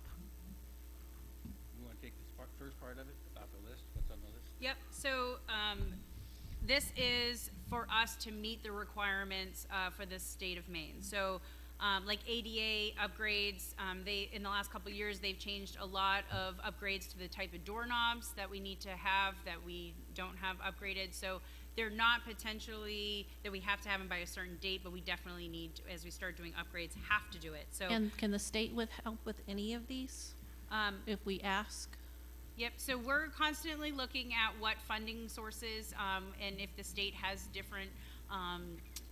You part of it, about the list, what's on the list? Yep, so, this is for us to meet the requirements, for the state of Maine. So, like ADA upgrades, in the last couple of years, they've changed a lot of upgrades to the type of doorknobs that we need to have that we don't have upgraded. So they're not potentially that we have to have them by a certain date, but we definitely need to, as we start doing upgrades, have to do it. So, And can the state help with any of these, if we ask? yep, so we're constantly looking at what funding sources, and if the state has different,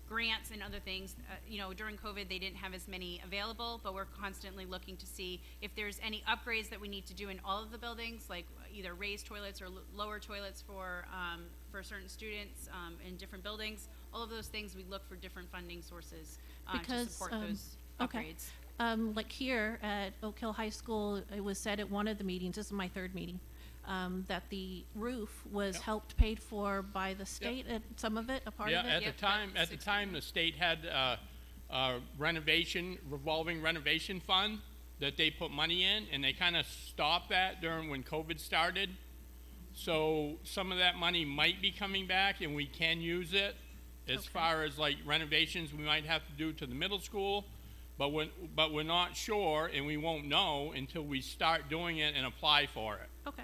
grants and other things. You know, during COVID, they didn't have as many available, but we're constantly looking to see if there's any upgrades that we need to do in all of the buildings, like either raised toilets or lower toilets for certain students, in different buildings. All of those things, we look for different funding sources, to Because, support those okay. upgrades. Like here at Oak Hill High School, it was said at one of the meetings, this is my third meeting, that the roof was Yep. helped paid for by the state, some of it, a part Yeah, of it? at the Yep, time, about at the time, the state had revolving renovation fund that they put money in, and they kind of stopped that during when COVID started. So some of that money might be coming back, and we can use it as far as like renovations we might have to do to the middle school. But we're not sure, and we won't know until we start doing it and apply for it. Okay.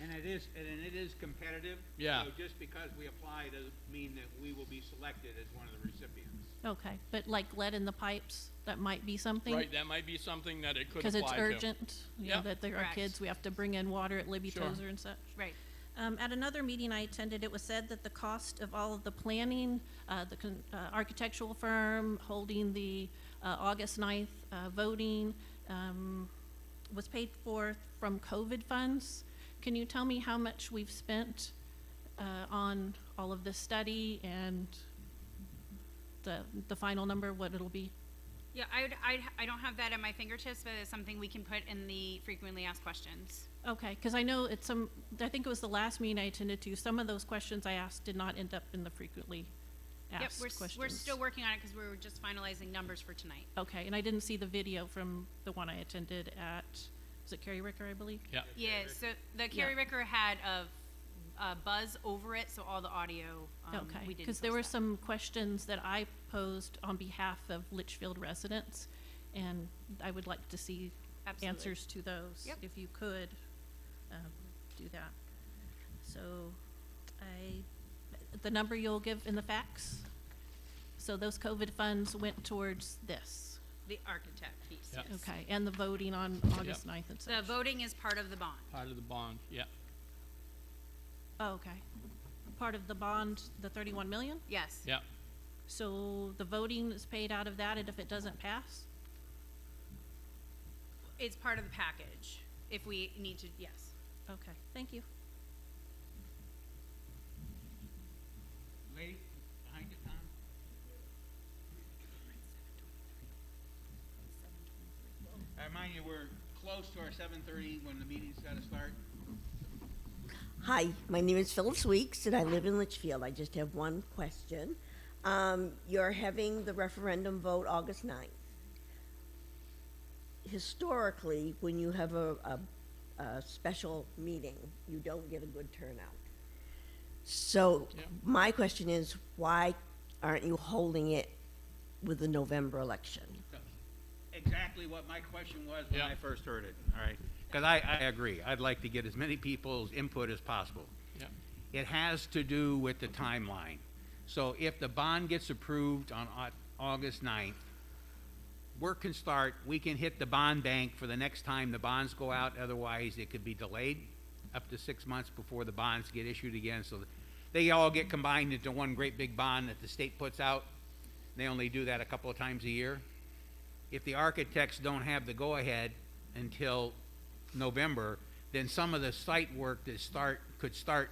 And it is competitive. Yeah. So just because we apply doesn't mean that we will be selected as one of the recipients. Okay, but like lead in the pipes, that might be something? Right, that might be something that it could Because apply it's to. urgent, you know, Yep. that there are Correct. kids, we have to bring in water at Libby Sure. Tozer and such. Right. At another meeting I attended, it was said that the cost of all of the planning, architectural firm holding the August 9th voting, was paid for from COVID funds. Can you tell me how much we've spent on all of this study and the final number, what it'll be? Yeah, I don't have that at my fingertips, but it's something we can put in the frequently asked questions. Okay, because I know I think it was the last meeting I attended to, some of those questions I asked did not end up in the frequently Yep, asked questions. we're still working on it because we were just finalizing numbers for tonight. Okay, and I didn't see the video from the one I attended at, was it Kerry Ricker, I believe? Yeah. Yeah, so the Kerry Ricker had a buzz over it, so all the audio, we Okay, didn't because there post were that. some questions that I posed on behalf of Litchfield residents, and I would like to see Absolutely. answers to those, Yep. if you could do that. So, the number you'll give in the fax? So those COVID funds went towards this, The architect piece, Yep. yes. okay, and the voting on August 9th and The such? voting is part of the bond. Part of the bond, yeah. Oh, okay. Part of the bond, the 31 million? Yes. Yeah. So the voting is paid out of that, and if it doesn't pass? It's part of the package, if we need to, yes. Okay, thank you. Lady, behind you, Tom? I remind you, we're close to our 7:30 when the meeting's gotta start. Hi, my name is Phyllis Weeks, and I live in Litchfield. I just have one question. You're having the referendum vote August 9th. Historically, when you have a special meeting, you don't get a good turnout. So Yeah. my question is, why aren't you holding it with the November election? Exactly what my question was when Yeah. I first heard it, all right? Because I agree. I'd like to get as many people's input as possible. Yeah. It has to do with the timeline. So if the bond gets approved on August 9th, work can start, we can hit the bond bank for the next time the bonds go out, otherwise it could be delayed up to 6 months before the bonds get issued again, so they all get combined into one great big bond that the state puts out. They only do that a couple of times a year. If the architects don't have the go-ahead until November, then some of the site work that could start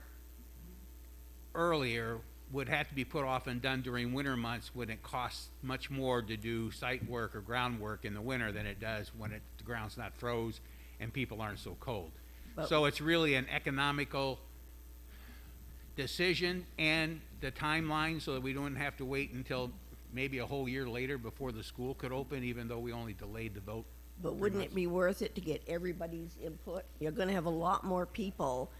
earlier would have to be put off and done during winter months when it costs much more to do site work or groundwork in the winter than it does when the ground's not froze and people aren't so cold. But- So it's really an economical decision and the timeline so that we don't have to wait until maybe a whole year later before the school could open, even though we only delayed the vote But wouldn't it be worth it to get everybody's input? You're gonna have a lot more people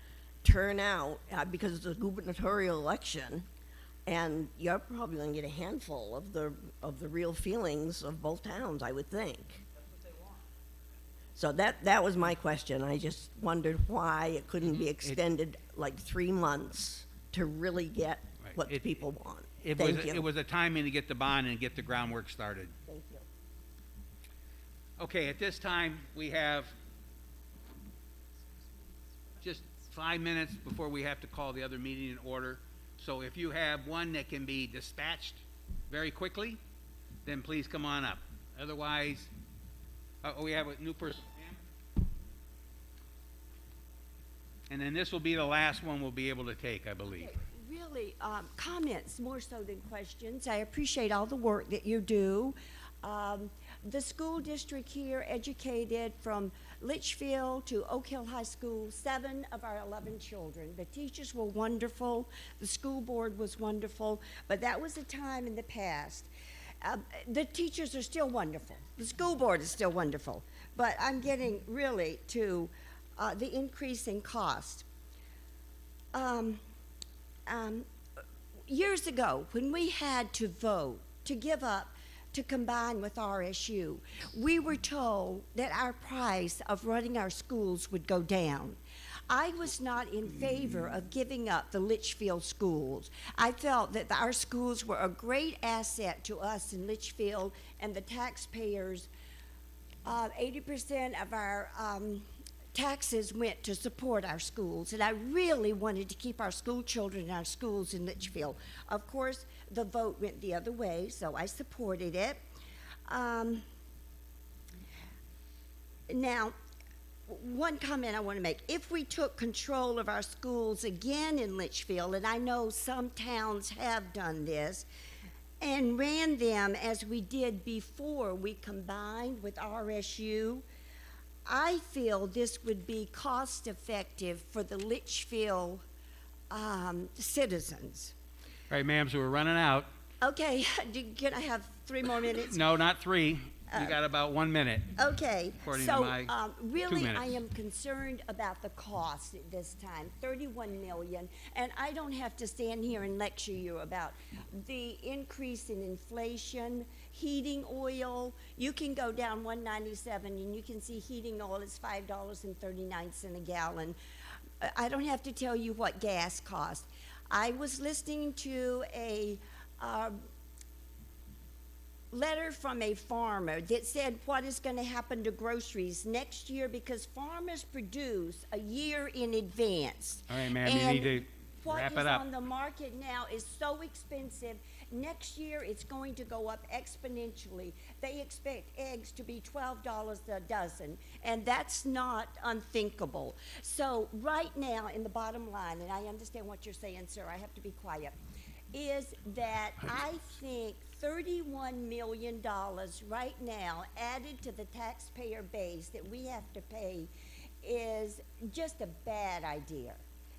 turn out, because it's a gubernatorial election, and you're probably gonna get a handful of the real feelings of both towns, I would think. So that was my question. I just wondered why it couldn't be extended like 3 months to really get Right. what the people want. It Thank you. was a timing to get the bond and get the groundwork started. Thank you. Okay, at this time, we have just 5 minutes before we have to call the other meeting in order. So if you have one that can be dispatched very quickly, then please come on up. Otherwise, we have a new person. And then this will be the last one we'll be able to take, I believe. Really, comments more so than questions. I appreciate all the work that you do. The school district here educated from Litchfield to Oak Hill High School 7 of our 11 children. The teachers were wonderful. The school board was wonderful. But that was a time in the past. The teachers are still wonderful. The school board is still wonderful. But I'm getting really to the increase in cost. Years ago, when we had to vote to give up to combine with RSU, we were told that our price of running our schools would go down. I was not in favor of giving up the Litchfield schools. I felt that our schools were a great asset to us in Litchfield and the taxpayers. 80% of our taxes went to support our schools, and I really wanted to keep our school children in our schools in Litchfield. Of course, the vote went the other way, so I supported it. Now, one comment I want to make. If we took control of our schools again in Litchfield, and I know some towns have done this, and ran them as we did before we combined with RSU, I feel this would be cost-effective for the Litchfield citizens. All right, ma'am, so we're running out. Okay, can I have 3 more minutes? No, not 3. You got about 1 minute. Okay, According to so my 2 really, minutes. I am concerned about the cost at this time, 31 million, and I don't have to stand here and lecture you about the increase in inflation, heating oil. You can go down 197 and you can see heating oil is $5.39 a gallon. I don't have to tell you what gas costs. I was listening to a letter from a farmer that said what is going to happen to groceries next year because farmers produce a year in advance. All right, ma'am, you need to wrap it up. What is on the market now is so expensive. Next year, it's going to go up exponentially. They expect eggs to be $12 a dozen, and that's not unthinkable. So right now, in the bottom line, and I understand what you're saying, sir, I have to be quiet, is that I think $31 million right now added to the taxpayer base that we have to pay is just a bad idea.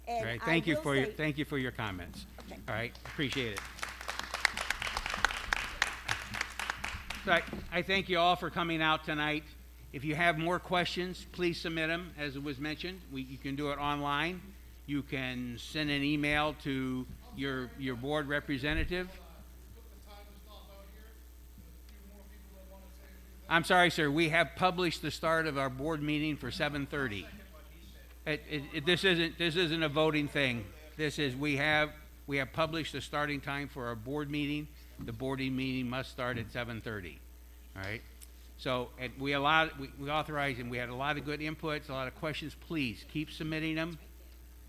And All right, I thank you will for your comments. Okay. All right, appreciate it. So I thank you all for coming out tonight. If you have more questions, please submit them, as it was mentioned. You can do it online. You can send an email to your board representative. I'm sorry, sir. We have published the start of our board meeting for 7:30. This isn't a voting thing. This is we have published the starting time for our board meeting. The boarding meeting must start at 7:30. All right. So we authorized and we had a lot of good inputs, a lot of questions. Please keep submitting them.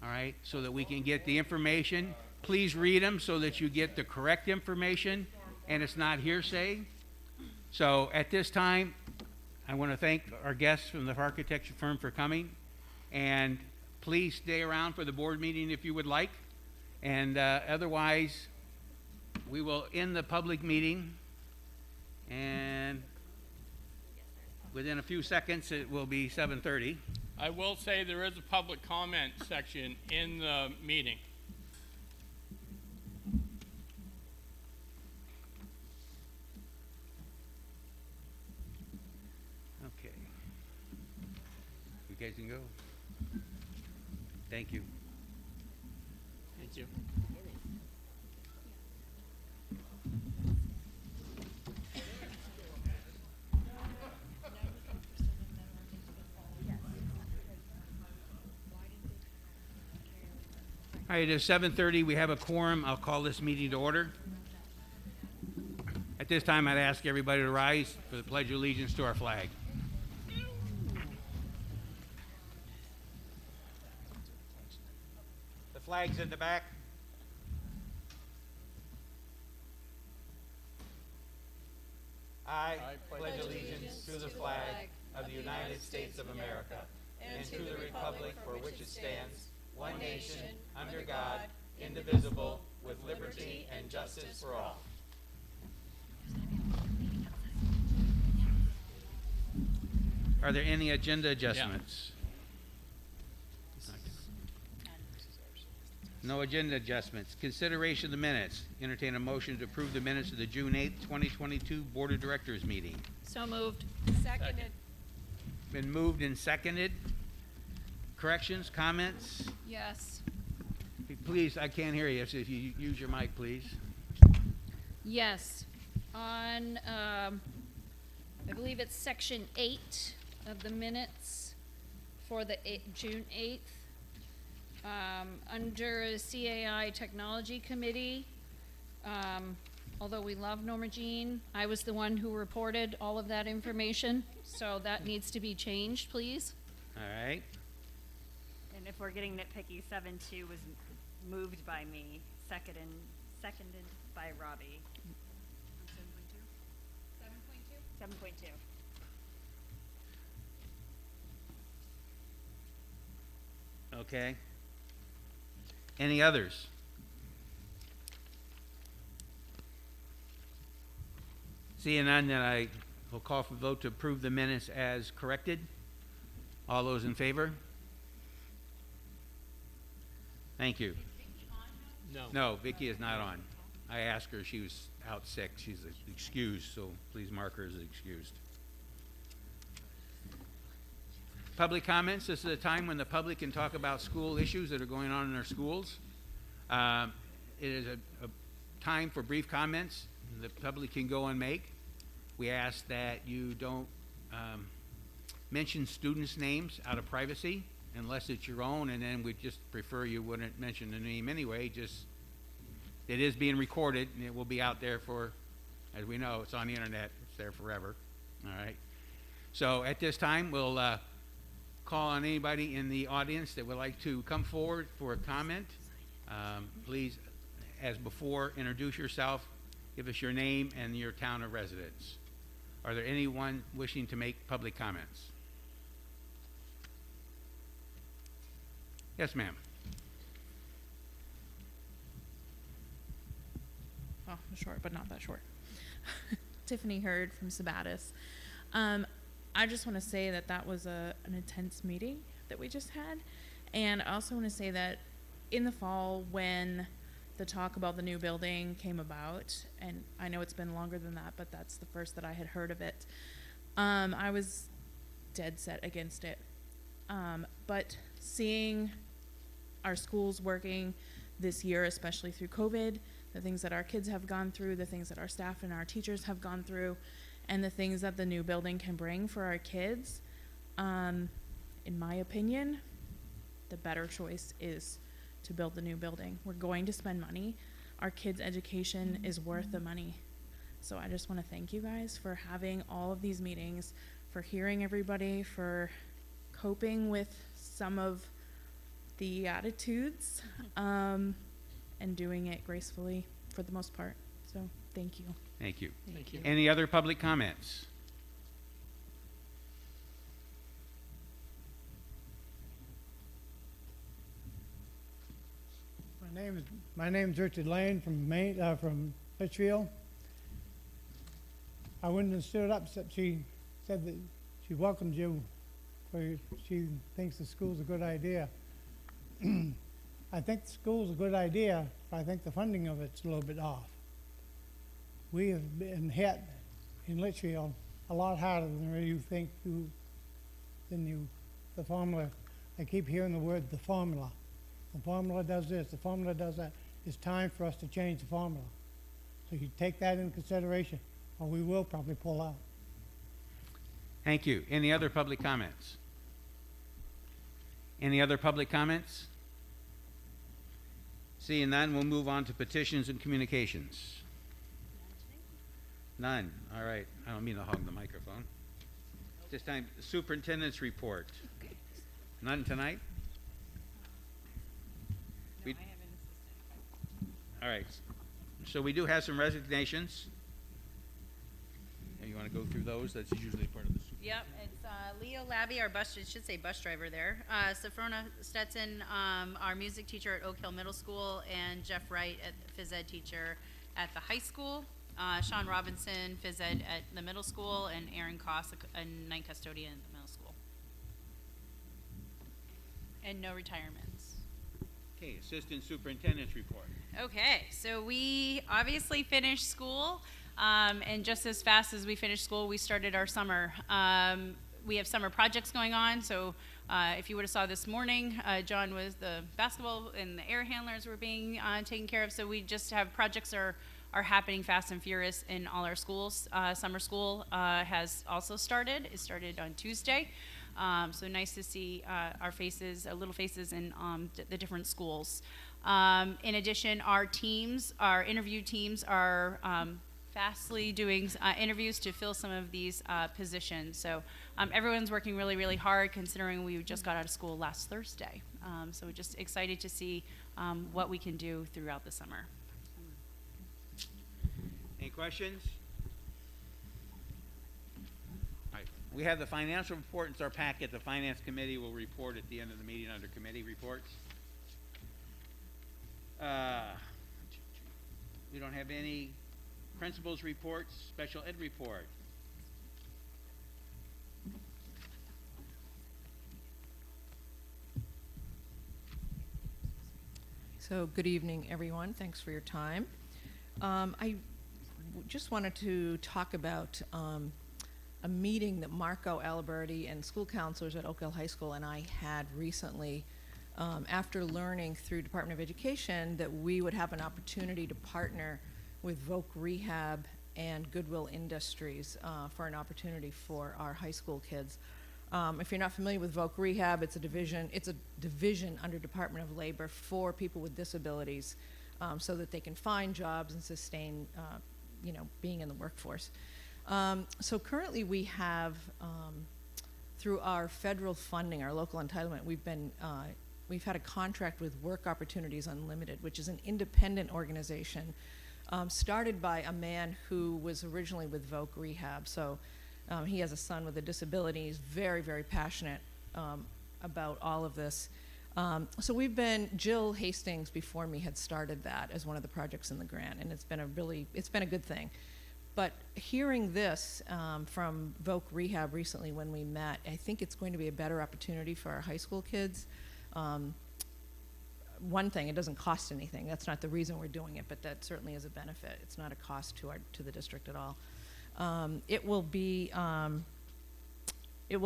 All right, so that we can get the information. Please read them so that you get the correct information and it's not hearsay. So at this time, I want to thank our guests from the architecture firm for coming. And please stay around for the board meeting if you would like. And otherwise, we will end the public meeting. And within a few seconds, it will be 7:30. I will say there is a public comment section in the meeting. Okay. guys can go. Thank you. Thank you. All right, it is 7:30. We have a quorum. I'll call this meeting to order. At this time, I'd ask everybody to rise for the Pledge of Allegiance to our flag. The flag's in the back. I pledge allegiance to the flag of the United States of America and to the republic for which it stands, one nation, under God, indivisible, with liberty and justice for all. Are there any agenda adjustments? No agenda adjustments. Consideration of the minutes. Entertain a motion to approve the minutes of the June 8th, 2022 Board of Directors meeting. So moved. Seconded. Been moved and seconded. Corrections, comments? Yes. Please, I can't hear you, so if you use your mic, please. Yes. On, I believe it's section 8 of the minutes for the June 8th. Under CAI Technology Committee, although we love Norma Jean, I was the one who reported all of that information, so that needs to be changed, please. All right. And if we're getting nitpicky, 7.2 was moved by me, seconded by Robbie. 7.2? 7.2. Okay. Any others? Seeing none, then I will call for vote to approve the minutes as corrected. All those in favor? Thank you. No. No, Vicky is not on. I asked her, she was out sick. She's excused, so please mark her as excused. Public comments. This is a time when the public can talk about school issues that are going on in our schools. It is a time for brief comments the public can go and make. We ask that you don't mention students' names out of privacy unless it's your own, and then we just prefer you wouldn't mention the name anyway. Just, it is being recorded, and it will be out there for, as we know, it's on the internet. It's there forever. All right. So at this time, we'll call on anybody in the audience that would like to come forward for a comment. Please, as before, introduce yourself, give us your name and your town of residence. Are there anyone wishing to make public comments? Yes, ma'am. Oh, short, but not that short. Tiffany Hurd from Sabatis. I just want to say that that was an intense meeting that we just had. And I also want to say that in the fall, when the talk about the new building came about, and I know it's been longer than that, but that's the first that I had heard of it, I was dead set against it. But seeing our schools working this year, especially through COVID, the things that our kids have gone through, the things that our staff and our teachers have gone through, and the things that the new building can bring for our kids, in my opinion, the better choice is to build the new building. We're going to spend money. Our kids' education is worth the money. So I just want to thank you guys for having all of these meetings, for hearing everybody, for coping with some of the attitudes, and doing it gracefully for the most part. So thank you. Thank you. Thank you. Any other public comments? My name is Richard Lane from from Litchfield. I wouldn't have stood up except she said that she welcomes you, for she thinks the school's a good idea. I think the school's a good idea, but I think the funding of it's a little bit off. We have been hit in Litchfield a lot harder than you the formula, I keep hearing the word the formula. The formula does this, the formula does that. It's time for us to change the formula. So you take that into consideration, or we will probably pull out. Thank you. Any other public comments? Any other public comments? Seeing none, we'll move on to petitions and communications. None. All right. I don't mean to hog the microphone. This time, the superintendent's report. None tonight? We- All right. So we do have some resignations. You want to go through those? That's usually part of the super. Yep, it's Leo Labby, our bus, it should say bus driver there. Safrona Stetson, our music teacher at Oak Hill Middle School, and Jeff Wright, phys ed teacher at the high school. Sean Robinson, phys ed at the middle school, and Aaron Koss, a night custodian at the middle school. And no retirements. Okay, assistant superintendent's report. Okay, so we obviously finished school, and just as fast as we finished school, we started our summer. We have summer projects going on, so if you would have saw this morning, John was the basketball and the air handlers were being taken care of, so we just have projects are happening fast and furious in all our schools. Summer school has also started. It started on Tuesday. So nice to see our faces, little faces in the different schools. In addition, our interview teams are fastly doing interviews to fill some of these positions. So everyone's working really, really hard considering we just got out of school last Thursday. So we're just excited to see what we can do throughout the summer. Any questions? All right. We have the financial report in our packet. The Finance Committee will report at the end of the meeting under committee reports. We don't have any principals reports, special ed report. So good evening, everyone. Thanks for your time. I just wanted to talk about a meeting that Marco Aliberti and school counselors at Oak Hill High School and I had recently after learning through Department of Education that we would have an opportunity to partner with Voc Rehab and Goodwill Industries for an opportunity for our high school kids. If you're not familiar with Voc Rehab, it's a division under Department of Labor for people with disabilities so that they can find jobs and sustain being in the workforce. So currently we have, through our federal funding, our local entitlement, we've had a contract with Work Opportunities Unlimited, which is an independent organization started by a man who was originally with Voc Rehab. So he has a son with a disability. He's very, very passionate about all of this. So Jill Hastings before me had started that as one of the projects in the grant, and it's been a good thing. But hearing this from Voc Rehab recently when we met, I think it's going to be a better opportunity for our high school kids. One thing, it doesn't cost anything. That's not the reason we're doing it, but that certainly is a benefit. It's not a cost to the district at all. It will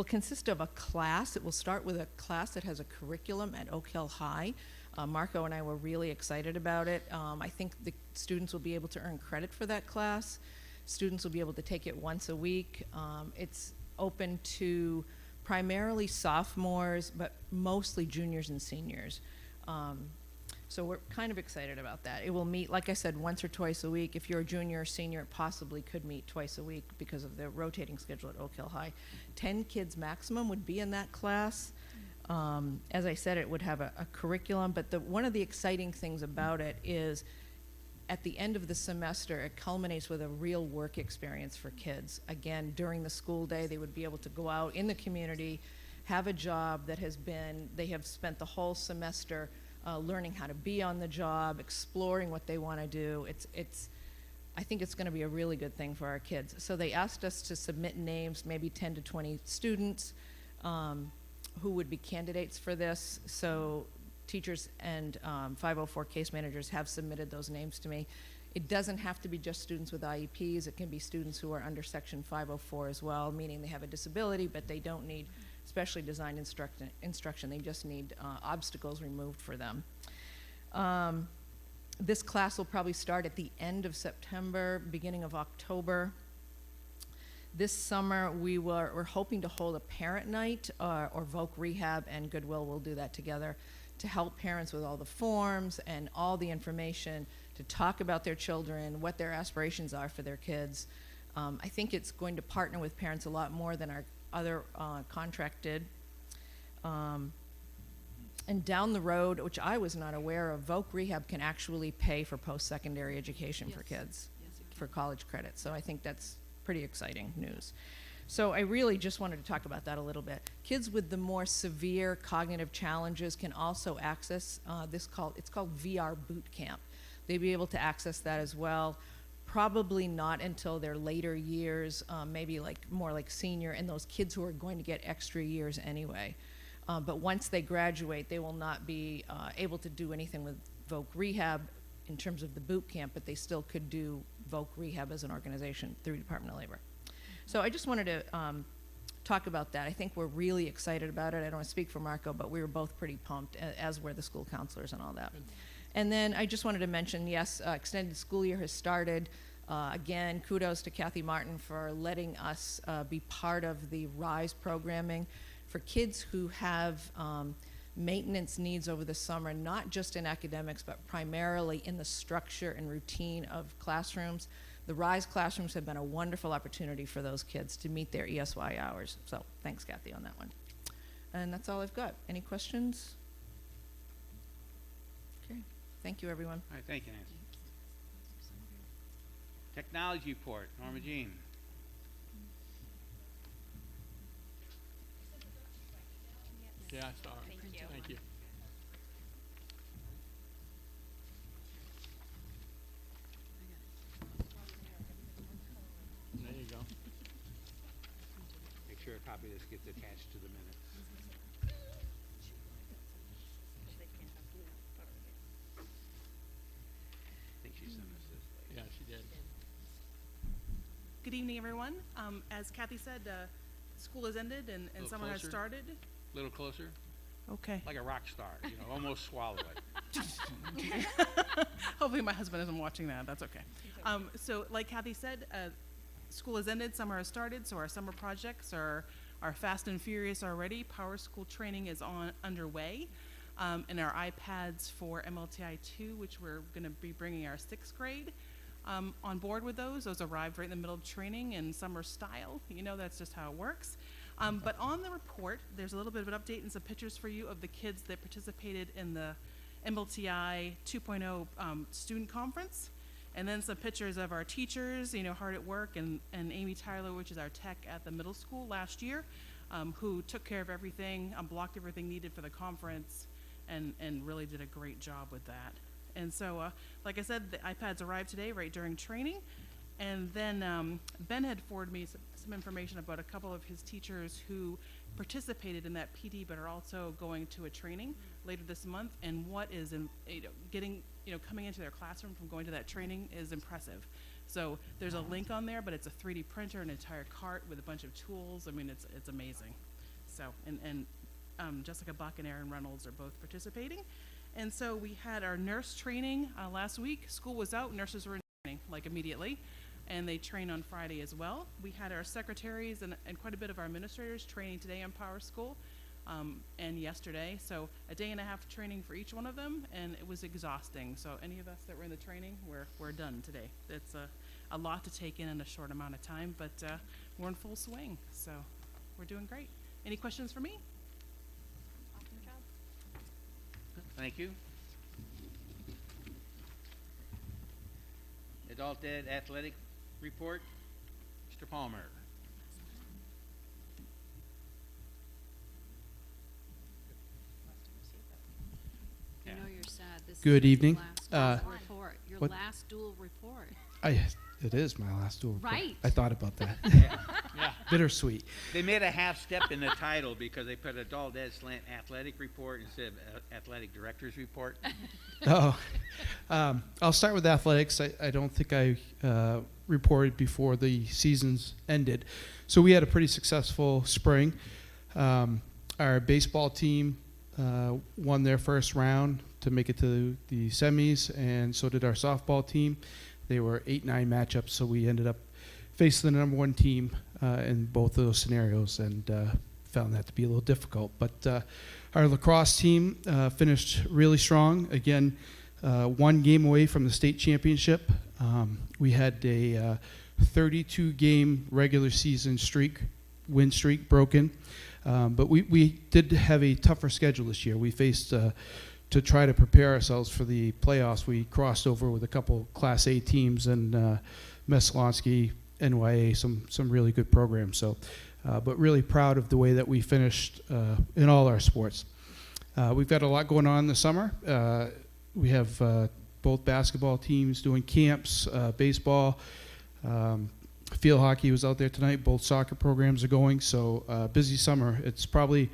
consist of a class. It will start with a class that has a curriculum at Oak Hill High. Marco and I were really excited about it. I think the students will be able to earn credit for that class. Students will be able to take it once a week. It's open to primarily sophomores, but mostly juniors and seniors. So we're kind of excited about that. It will meet, like I said, once or twice a week. If you're a junior or senior, it possibly could meet twice a week because of the rotating schedule at Oak Hill High. 10 kids maximum would be in that class. As I said, it would have a curriculum, but one of the exciting things about it is at the end of the semester, it culminates with a real work experience for kids. Again, during the school day, they would be able to go out in the community, have a job that they have spent the whole semester learning how to be on the job, exploring what they want to do. I think it's going to be a really good thing for our kids. So they asked us to submit names, maybe 10 to 20 students who would be candidates for this. So teachers and 504 case managers have submitted those names to me. It doesn't have to be just students with IEPs. It can be students who are under Section 504 as well, meaning they have a disability, but they don't need especially design instruction. They just need obstacles removed for them. This class will probably start at the end of September, beginning of October. This summer, we're hoping to hold a parent night, or Voc Rehab and Goodwill will do that together to help parents with all the forms and all the information to talk about their children, what their aspirations are for their kids. I think it's going to partner with parents a lot more than our other contract did. And down the road, which I was not aware of, Voc Rehab can actually pay for post-secondary education for kids, for college credit. So I think that's pretty exciting news. So I really just wanted to talk about that a little bit. Kids with the more severe cognitive challenges can also access it's called VR Boot Camp. They'll be able to access that as well. Probably not until their later years, maybe more like senior, and those kids who are going to get extra years anyway. But once they graduate, they will not be able to do anything with Voc Rehab in terms of the boot camp, but they still could do Voc Rehab as an organization through Department of Labor. So I just wanted to talk about that. I think we're really excited about it. I don't want to speak for Marco, but we were both pretty pumped, as were the school counselors and all that. And then I just wanted to mention, yes, extended school year has started. Again, kudos to Kathy Martin for letting us be part of the RISE programming for kids who have maintenance needs over the summer, not just in academics, but primarily in the structure and routine of classrooms. The RISE classrooms have been a wonderful opportunity for those kids to meet their ESY hours. So thanks, Kathy, on that one. And that's all I've got. Any questions? Okay, thank you, everyone. All right, thank you, Nancy. Technology report, Norma Jean. Yeah, I saw it. Thank you. There you go. Make sure a copy of this gets attached to the minutes. I think she sent us this later. Yeah, she did. Good evening, everyone. As Kathy said, school has ended and summer has started. A little closer. Okay. Like a rock star, almost swallow it. Hopefully my husband isn't watching that. That's okay. So like Kathy said, school has ended, summer has started, so our summer projects are fast and furious already. Power School training is underway. And our iPads for MLTI 2, which we're going to be bringing our 6th grade on board with those. Those arrived right in the middle of training in summer style. That's just how it works. But on the report, there's a little bit of an update and some pictures for you of the kids that participated in the MLTI 2.0 student conference. And then some pictures of our teachers, hard at work, and Amy Tyler, which is our tech at the middle school last year, who took care of everything, blocked everything needed for the conference, and really did a great job with that. And so, like I said, the iPads arrived today right during training. And then Ben had forwarded me some information about a couple of his teachers who participated in that PD but are also going to a training later this month. And what is coming into their classroom from going to that training is impressive. So there's a link on there, but it's a 3D printer, an entire cart with a bunch of tools. I mean, it's amazing. So and Jessica Buck and Aaron Reynolds are both participating. And so we had our nurse training last week. School was out, nurses were in training immediately. And they train on Friday as well. We had our secretaries and quite a bit of our administrators training today on Power School and yesterday. So a day and a half training for each one of them, and it was exhausting. So any of us that were in the training, we're done today. It's a lot to take in a short amount of time, but we're in full swing. So we're doing great. Any questions for me? Awesome job. Thank you. Adult Ed Athletic Report, Mr. Palmer. I know you're sad. This Good is evening. Your last report. Your what- last dual report. It is my last dual report. Right. I thought about that. Yeah. Bittersweet. They made a half step in the title because they put Adult Ed Athletic Report instead of Athletic Director's Report. Oh, I'll start with athletics. I don't think I reported before the seasons ended. So we had a pretty successful spring. Our baseball team won their first round to make it to the semis, and so did our softball team. They were 8-9 matchups, so we ended up facing the number one team in both of those scenarios, and found that to be a little difficult. But our lacrosse team finished really strong. Again, one game away from the state championship. We had a 32-game regular season win streak broken. But we did have a tougher schedule this year. We faced, to try to prepare ourselves for the playoffs, we crossed over with a couple Class A teams and Messalonsky, NYA, some really good programs. So, but really proud of the way that we finished in all our sports. We've got a lot going on this summer. We have both basketball teams doing camps, baseball, field hockey was out there tonight. Both soccer programs are going, so busy summer. It's probably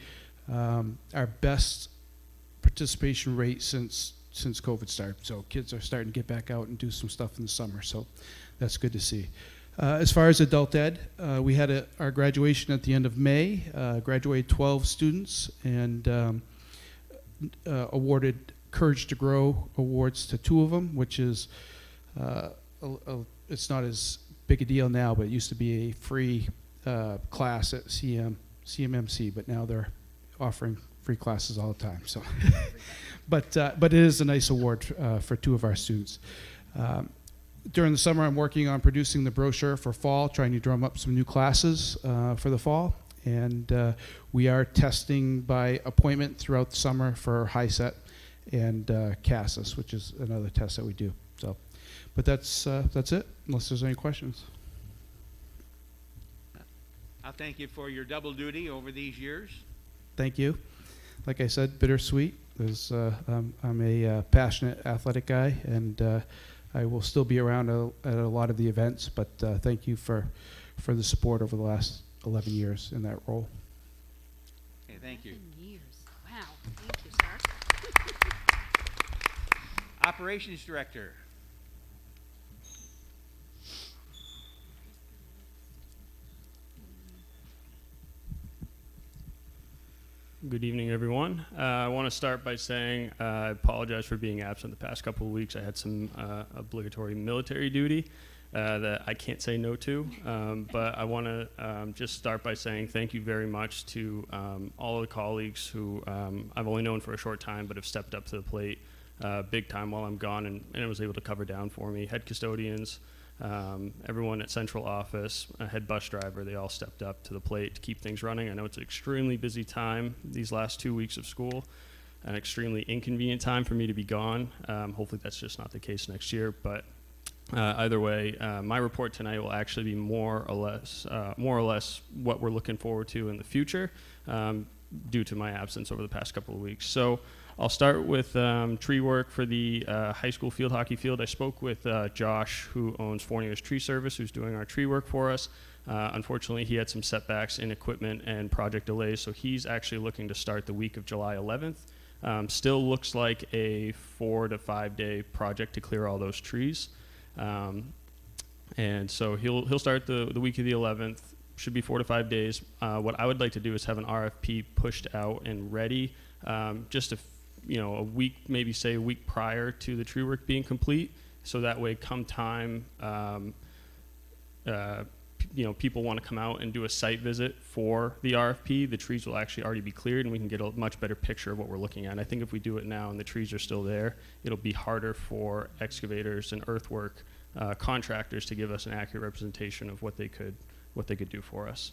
our best participation rate since COVID started. So kids are starting to get back out and do some stuff in the summer, so that's good to see. As far as adult ed, we had our graduation at the end of May, graduated 12 students, and awarded Courage to Grow awards to 2 of them, which is, it's not as big a deal now, but it used to be a free class at CMMC, but now they're offering free classes all the time. So, but it is a nice award for 2 of our students. During the summer, I'm working on producing the brochure for fall, trying to drum up some new classes for the fall, and we are testing by appointment throughout the summer for HiSET and CASAS, which is another test that we do. So. But that's it, unless there's any questions. I'll thank you for your double duty over these years. Thank you. Like I said, bittersweet. I'm a passionate athletic guy, and I will still be around at a lot of the events, but thank you for the support over the last 11 years in that role. Okay, thank you. 11 years. Wow. Thank you, sir. Operations Director. Good evening, everyone. I want to start by saying I apologize for being absent the past couple of weeks. I had some obligatory military duty that I can't say no to, but I want to just start by saying thank you very much to all of the colleagues who I've only known for a short time but have stepped up to the plate big time while I'm gone and was able to cover down for me. Head custodians, everyone at central office, a head bus driver, they all stepped up to the plate to keep things running. I know it's an extremely busy time these last 2 weeks of school, an extremely inconvenient time for me to be gone. Hopefully that's just not the case next year, but either way, my report tonight will actually be more or less what we're looking forward to in the future due to my absence over the past couple of weeks. So I'll start with tree work for the high school field hockey field. I spoke with Josh, who owns Fournier's Tree Service, who's doing our tree work for us. Unfortunately, he had some setbacks in equipment and project delays, so he's actually looking to start the week of July 11th. Still looks like a 4 to 5 day project to clear all those trees. And so he'll start the week of the 11th. Should be 4 to 5 days. What I would like to do is have an RFP pushed out and ready just a week, maybe say a week prior to the tree work being complete, so that way come time people want to come out and do a site visit for the RFP, the trees will actually already be cleared and we can get a much better picture of what we're looking at. And I think if we do it now and the trees are still there, it'll be harder for excavators and earthwork contractors to give us an accurate representation of what they could do for us.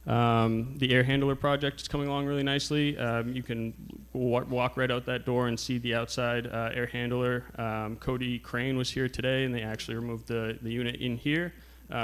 The air handler project is coming along really nicely. You can walk right out that door and see the outside air handler. Cody Crane was here today, and they actually removed the unit in here,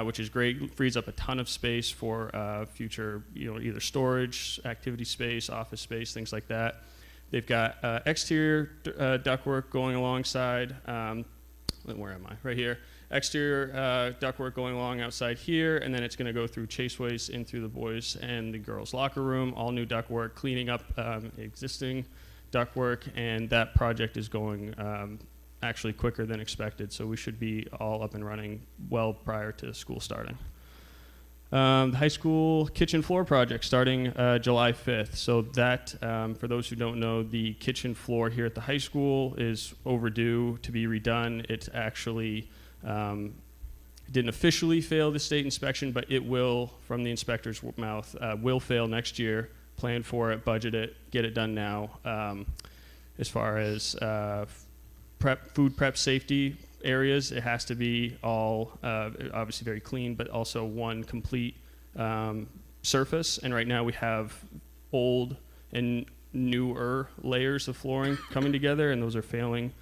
which is great. It frees up a ton of space for future, either storage, activity space, office space, things like that. They've got exterior ductwork going alongside. Where am I? Right here. Exterior ductwork going along outside here, and then it's going to go through Chaseways in through the boys and the girls' locker room. All new ductwork, cleaning up existing ductwork, and that project is going actually quicker than expected. So we should be all up and running well prior to school starting. The high school kitchen floor project starting July 5th. So that, for those who don't know, the kitchen floor here at the high school is overdue to be redone. It actually didn't officially fail the state inspection, but it will, from the inspector's mouth, will fail next year. Plan for it, budget it, get it done now. As far as food prep safety areas, it has to be all obviously very clean, but also one complete surface. And right now we have old and newer layers of flooring coming together, and those are failing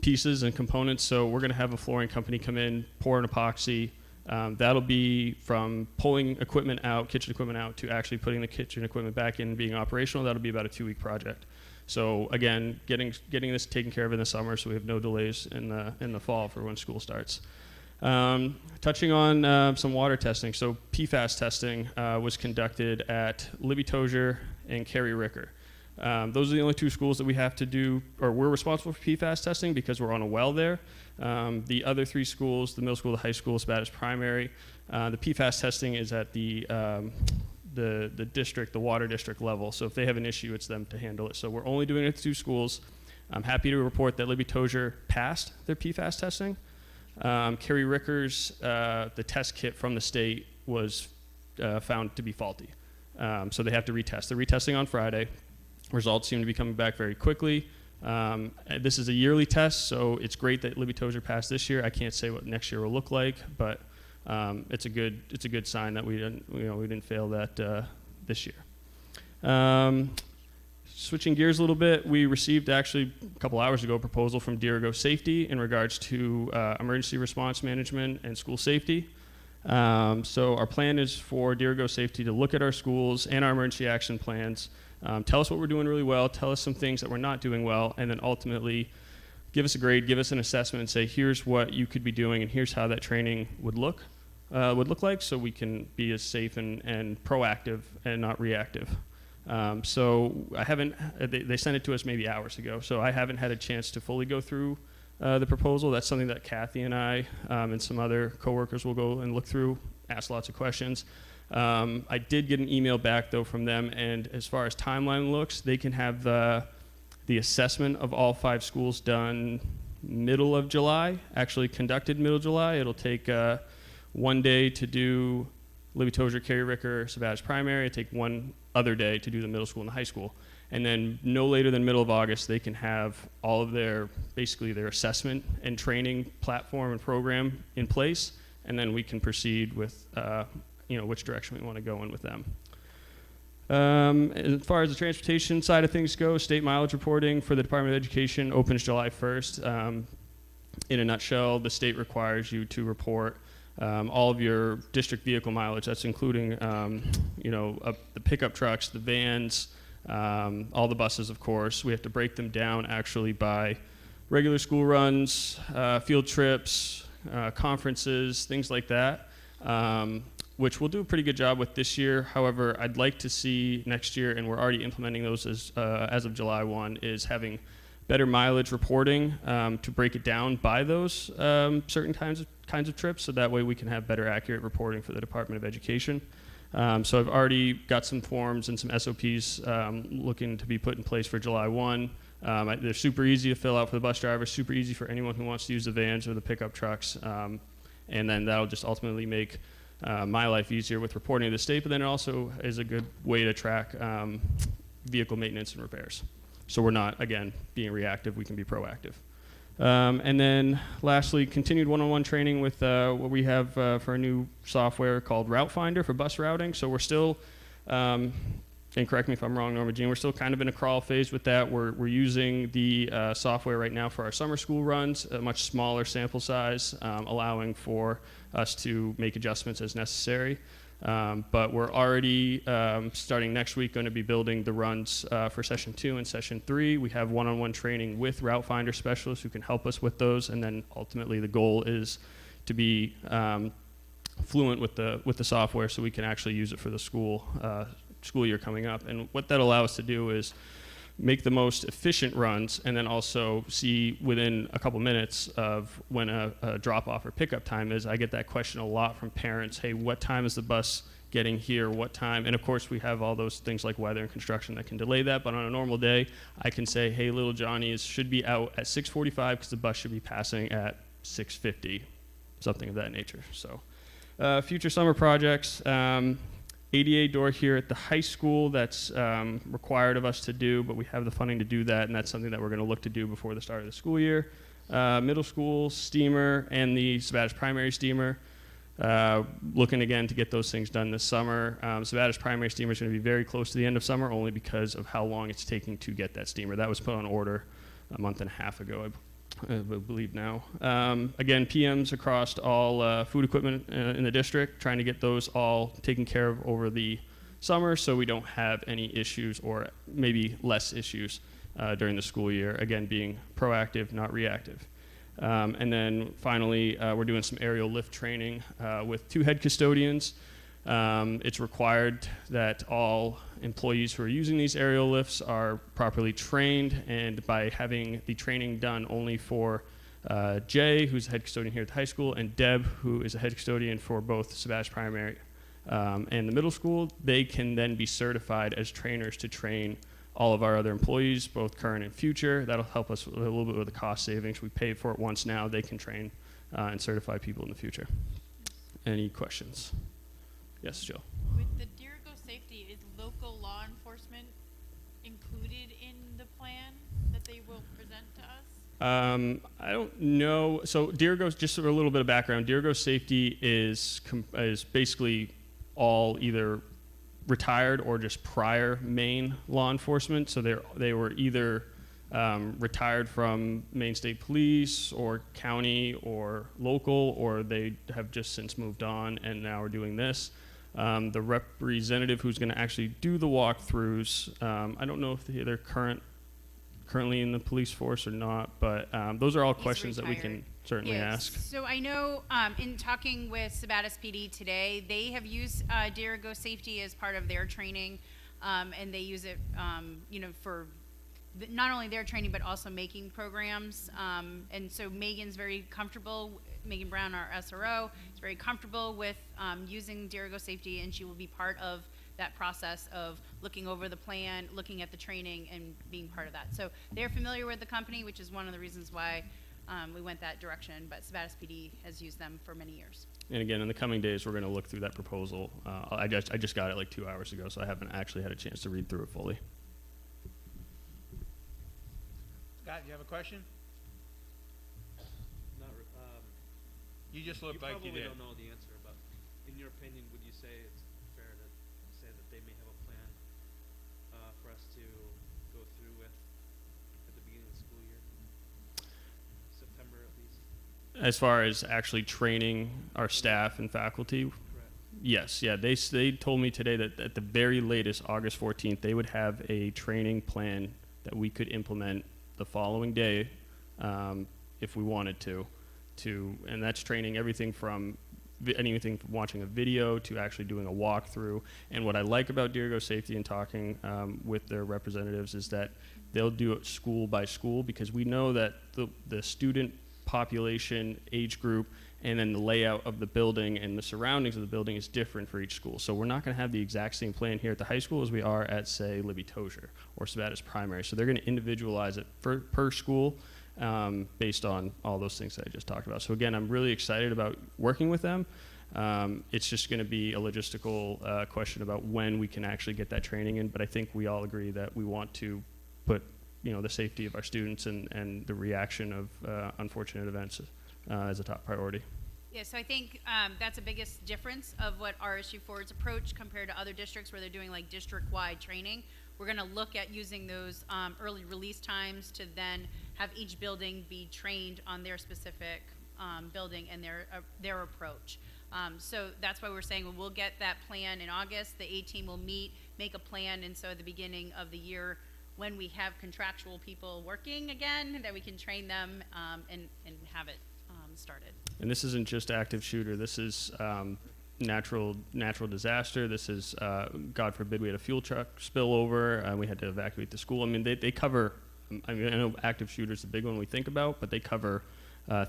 pieces and components. So we're going to have a flooring company come in, pour an epoxy. That'll be from pulling equipment out, kitchen equipment out, to actually putting the kitchen equipment back in and being operational. That'll be about a 2-week project. So again, getting this taken care of in the summer, so we have no delays in the fall for when school starts. Touching on some water testing. So PFAS testing was conducted at Libby Tozier and Carrie Ricker. Those are the only 2 schools that we have to do, or we're responsible for PFAS testing because we're on a well there. The other 3 schools, the middle school, the high school, Sabattis Primary, the PFAS testing is at the district, the water district level. So if they have an issue, it's them to handle it. So we're only doing it at 2 schools. I'm happy to report that Libby Tozier passed their PFAS testing. Carrie Ricker's, the test kit from the state was found to be faulty. So they have to retest. They're retesting on Friday. Results seem to be coming back very quickly. This is a yearly test, so it's great that Libby Tozier passed this year. I can't say what next year will look like, but it's a good sign that we didn't fail that this year. Switching gears a little bit, we received actually a couple hours ago a proposal from Dirigo Safety in regards to emergency response management and school safety. So our plan is for Dirigo Safety to look at our schools and our emergency action plans, tell us what we're doing really well, tell us some things that we're not doing well, and then ultimately give us a grade, give us an assessment, and say, here's what you could be doing, and here's how that training would look like, so we can be as safe and proactive and not reactive. So I haven't, they sent it to us maybe hours ago, so I haven't had a chance to fully go through the proposal. That's something that Kathy and I and some other coworkers will go and look through, ask lots of questions. I did get an email back though from them, and as far as timeline looks, they can have the assessment of all 5 schools done middle of July, actually conducted middle of July. It'll take 1 day to do Libby Tozier, Carrie Ricker, Sabattis Primary. It'll take 1 other day to do the middle school and the high school. And then no later than middle of August, they can have all of basically their assessment and training platform and program in place, and then we can proceed with which direction we want to go in with them. As far as the transportation side of things go, state mileage reporting for the Department of Education opens July 1st. In a nutshell, the state requires you to report all of your district vehicle mileage. That's including the pickup trucks, the vans, all the buses, of course. We have to break them down actually by regular school runs, field trips, conferences, things like that, which we'll do a pretty good job with this year. However, I'd like to see next year, and we're already implementing those as of July 1, is having better mileage reporting to break it down by those certain kinds of trips, so that way we can have better accurate reporting for the Department of Education. So I've already got some forms and some SOPs looking to be put in place for July 1. They're super easy to fill out for the bus drivers, super easy for anyone who wants to use the vans or the pickup trucks. And then that'll just ultimately make my life easier with reporting to the state, but then it also is a good way to track vehicle maintenance and repairs. So we're not, again, being reactive, we can be proactive. And then lastly, continued one-on-one training with what we have for a new software called Route Finder for bus routing. So we're still, and correct me if I'm wrong, Norma Jean, we're still kind of in a crawl phase with that. We're using the software right now for our summer school runs, a much smaller sample size, allowing for us to make adjustments as necessary. But we're already, starting next week, going to be building the runs for Session 2 and Session 3. We have one-on-one training with Route Finder specialists who can help us with those, and then ultimately the goal is to be fluent with the software so we can actually use it for the school year coming up. And what that allows us to do is make the most efficient runs, and then also see within a couple minutes of when a drop-off or pickup time is. I get that question a lot from parents. Hey, what time is the bus getting here? What time? And of course, we have all those things like weather and construction that can delay that. But on a normal day, I can say, hey, little Johnny should be out at 6:45 because the bus should be passing at 6:50, something of that nature. So, future summer projects. ADA door here at the high school, that's required of us to do, but we have the funding to do that, and that's something that we're going to look to do before the start of the school year. Middle school steamer and the Sabattis primary steamer, looking again to get those things done this summer. Sabattis primary steamer is going to be very close to the end of summer, only because of how long it's taking to get that steamer. That was put on order a month and a half ago, I believe now. Again, PMs across all food equipment in the district, trying to get those all taken care of over the summer so we don't have any issues, or maybe less issues during the school year. Again, being proactive, not reactive. And then finally, we're doing some aerial lift training with 2 head custodians. It's required that all employees who are using these aerial lifts are properly trained, and by having the training done only for Jay, who's the head custodian here at the high school, and Deb, who is a head custodian for both Sabattis primary and the middle school, they can then be certified as trainers to train all of our other employees, both current and future. That'll help us a little bit with the cost savings. We pay for it once now. They can train and certify people in the future. Any questions? Yes, Jill. With the Dirigo safety, is local law enforcement included in the plan that they will present to us? I don't know. So Dirigo, just for a little bit of background, Dirigo safety is basically all either retired or just prior Maine law enforcement. So they were either retired from Maine State Police or county or local, or they have just since moved on and now are doing this. The representative who's going to actually do the walkthroughs, I don't know if they're currently in the police force or not, but those are all questions that we can certainly ask. So I know in talking with Sabattis PD today, they have used Dirigo safety as part of their training, and they use it, for not only their training but also making programs. And so Megan's very comfortable. Megan Brown, our SRO, is very comfortable with using Dirigo safety, and she will be part of that process of looking over the plan, looking at the training, and being part of that. So they're familiar with the company, which is one of the reasons why we went that direction, but Sabattis PD has used them for many years. And again, in the coming days, we're going to look through that proposal. I just got it like 2 hours ago, so I haven't actually had a chance to read through it fully. Scott, you have a question? You just look like you did. You probably don't know the answer, but in your opinion, would you say it's fair to say that they may have a plan for us to go through with at the beginning of the school year? September at least? As far as actually training our staff and faculty? Correct. Yes, yeah. They told me today that at the very latest, August 14th, they would have a training plan that we could implement the following day if we wanted to, and that's training everything from anything from watching a video to actually doing a walkthrough. And what I like about Dirigo Safety and talking with their representatives is that they'll do it school by school, because we know that the student population, age group, and then the layout of the building and the surroundings of the building is different for each school. So we're not going to have the exact same plan here at the high school as we are at, say, Libby Tozier or Sabattis Primary. So they're going to individualize it per school based on all those things that I just talked about. So again, I'm really excited about working with them. It's just going to be a logistical question about when we can actually get that training in, but I think we all agree that we want to put the safety of our students and the reaction of unfortunate events as a top priority. Yeah, so I think that's the biggest difference of what RSU4's approach compared to other districts where they're doing like district-wide training. We're going to look at using those early release times to then have each building be trained on their specific building and their approach. So that's why we're saying we'll get that plan in August. The A team will meet, make a plan, and so at the beginning of the year, when we have contractual people working again, that we can train them and have it started. And this isn't just active shooter. This is natural disaster. This is, God forbid, we had a fuel truck spill over, and we had to evacuate the school. I mean, they cover, I mean, I know active shooter is the big one we think about, but they cover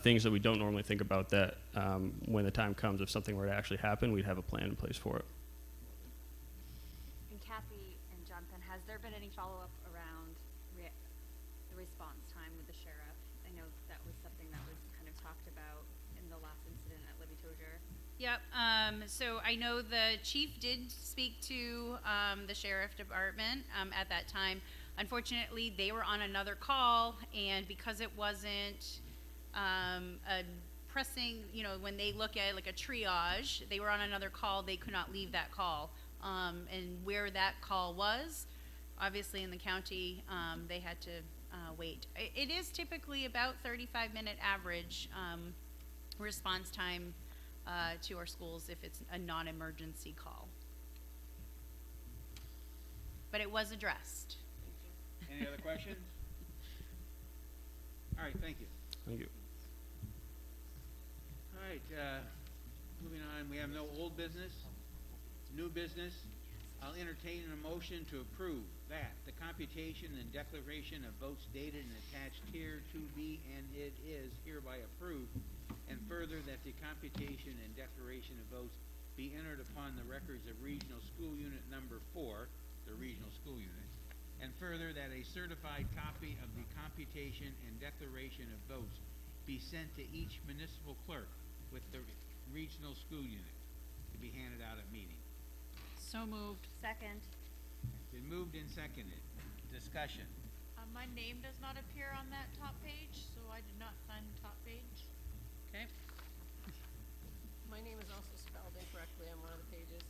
things that we don't normally think about that when the time comes, if something were to actually happen, we'd have a plan in place for it. And Kathy and Jonathan, has there been any follow-up around the response time with the sheriff? I know that was something that was kind of talked about in the last incident at Libby Tozier. Yep, so I know the chief did speak to the sheriff department at that time. Unfortunately, they were on another call, and because it wasn't a pressing, when they look at it like a triage, they were on another call, they could not leave that call. And where that call was, obviously in the county, they had to wait. It is typically about 35-minute average response time to our schools if it's a non-emergency call. But it was addressed. Any other questions? All right, thank you. Thank you. All right, moving on, we have no old business, new business. I'll entertain a motion to approve that the computation and declaration of votes dated and attached here to be, and it is hereby approved, and further that the computation and declaration of votes be entered upon the records of Regional School Unit Number 4, the regional school unit, and further that a certified copy of the computation and declaration of votes be sent to each municipal clerk with the regional school unit to be handed out at meeting. So moved. Second. Been moved and seconded. Discussion. My name does not appear on that top page, so I did not sign the top page. Okay. My name is also spelled incorrectly on one of the pages.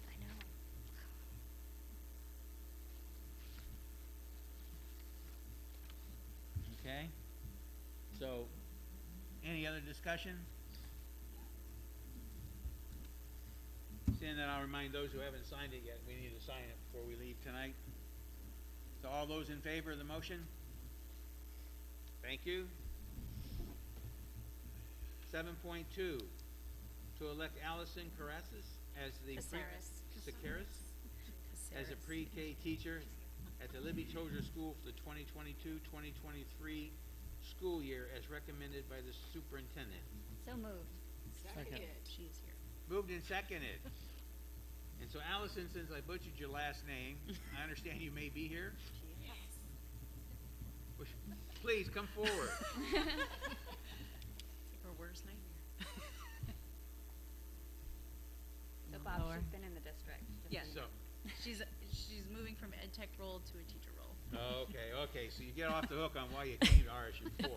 I know. Okay. So, any other discussion? Seeing that, I'll remind those who haven't signed it yet, we need to sign it before we leave tonight. So all those in favor of the motion? Thank you. 7.2, to elect Allison Carasas as the Caceres. as a pre-K teacher at the Libby Tozier School for the 2022-2023 school year as recommended by the superintendent. So moved. Second. She's here. Moved and seconded. And so Allison, since I butchered your last name, I understand you may be here. Please come forward. Her worst nightmare. So Bob, she's been in the district. Yes. So, She's moving from ed tech role to a teacher role. okay, so you get off the hook on why you came to RSU4.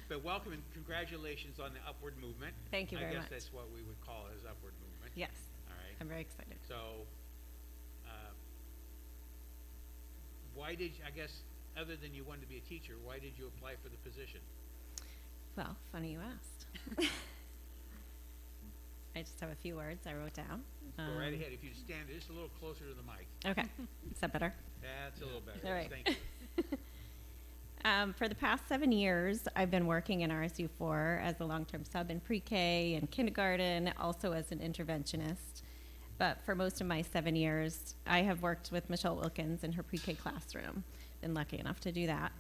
But welcome and congratulations on the upward movement. Thank you very much. I guess that's what we would call it, as upward movement. Yes. All right. I'm very excited. So, why did you, I guess, other than you wanted to be a teacher, why did you apply for the position? Well, funny you asked. I just have a few words I wrote down. Go right ahead. If you stand just a little closer to the mic. Okay. Is that better? That's a little better. All right. Thank you. For the past 7 years, I've been working in RSU4 as a long-term sub in pre-K and kindergarten, also as an interventionist. But for most of my 7 years, I have worked with Michelle Wilkins in her pre-K classroom. Been lucky enough to do that.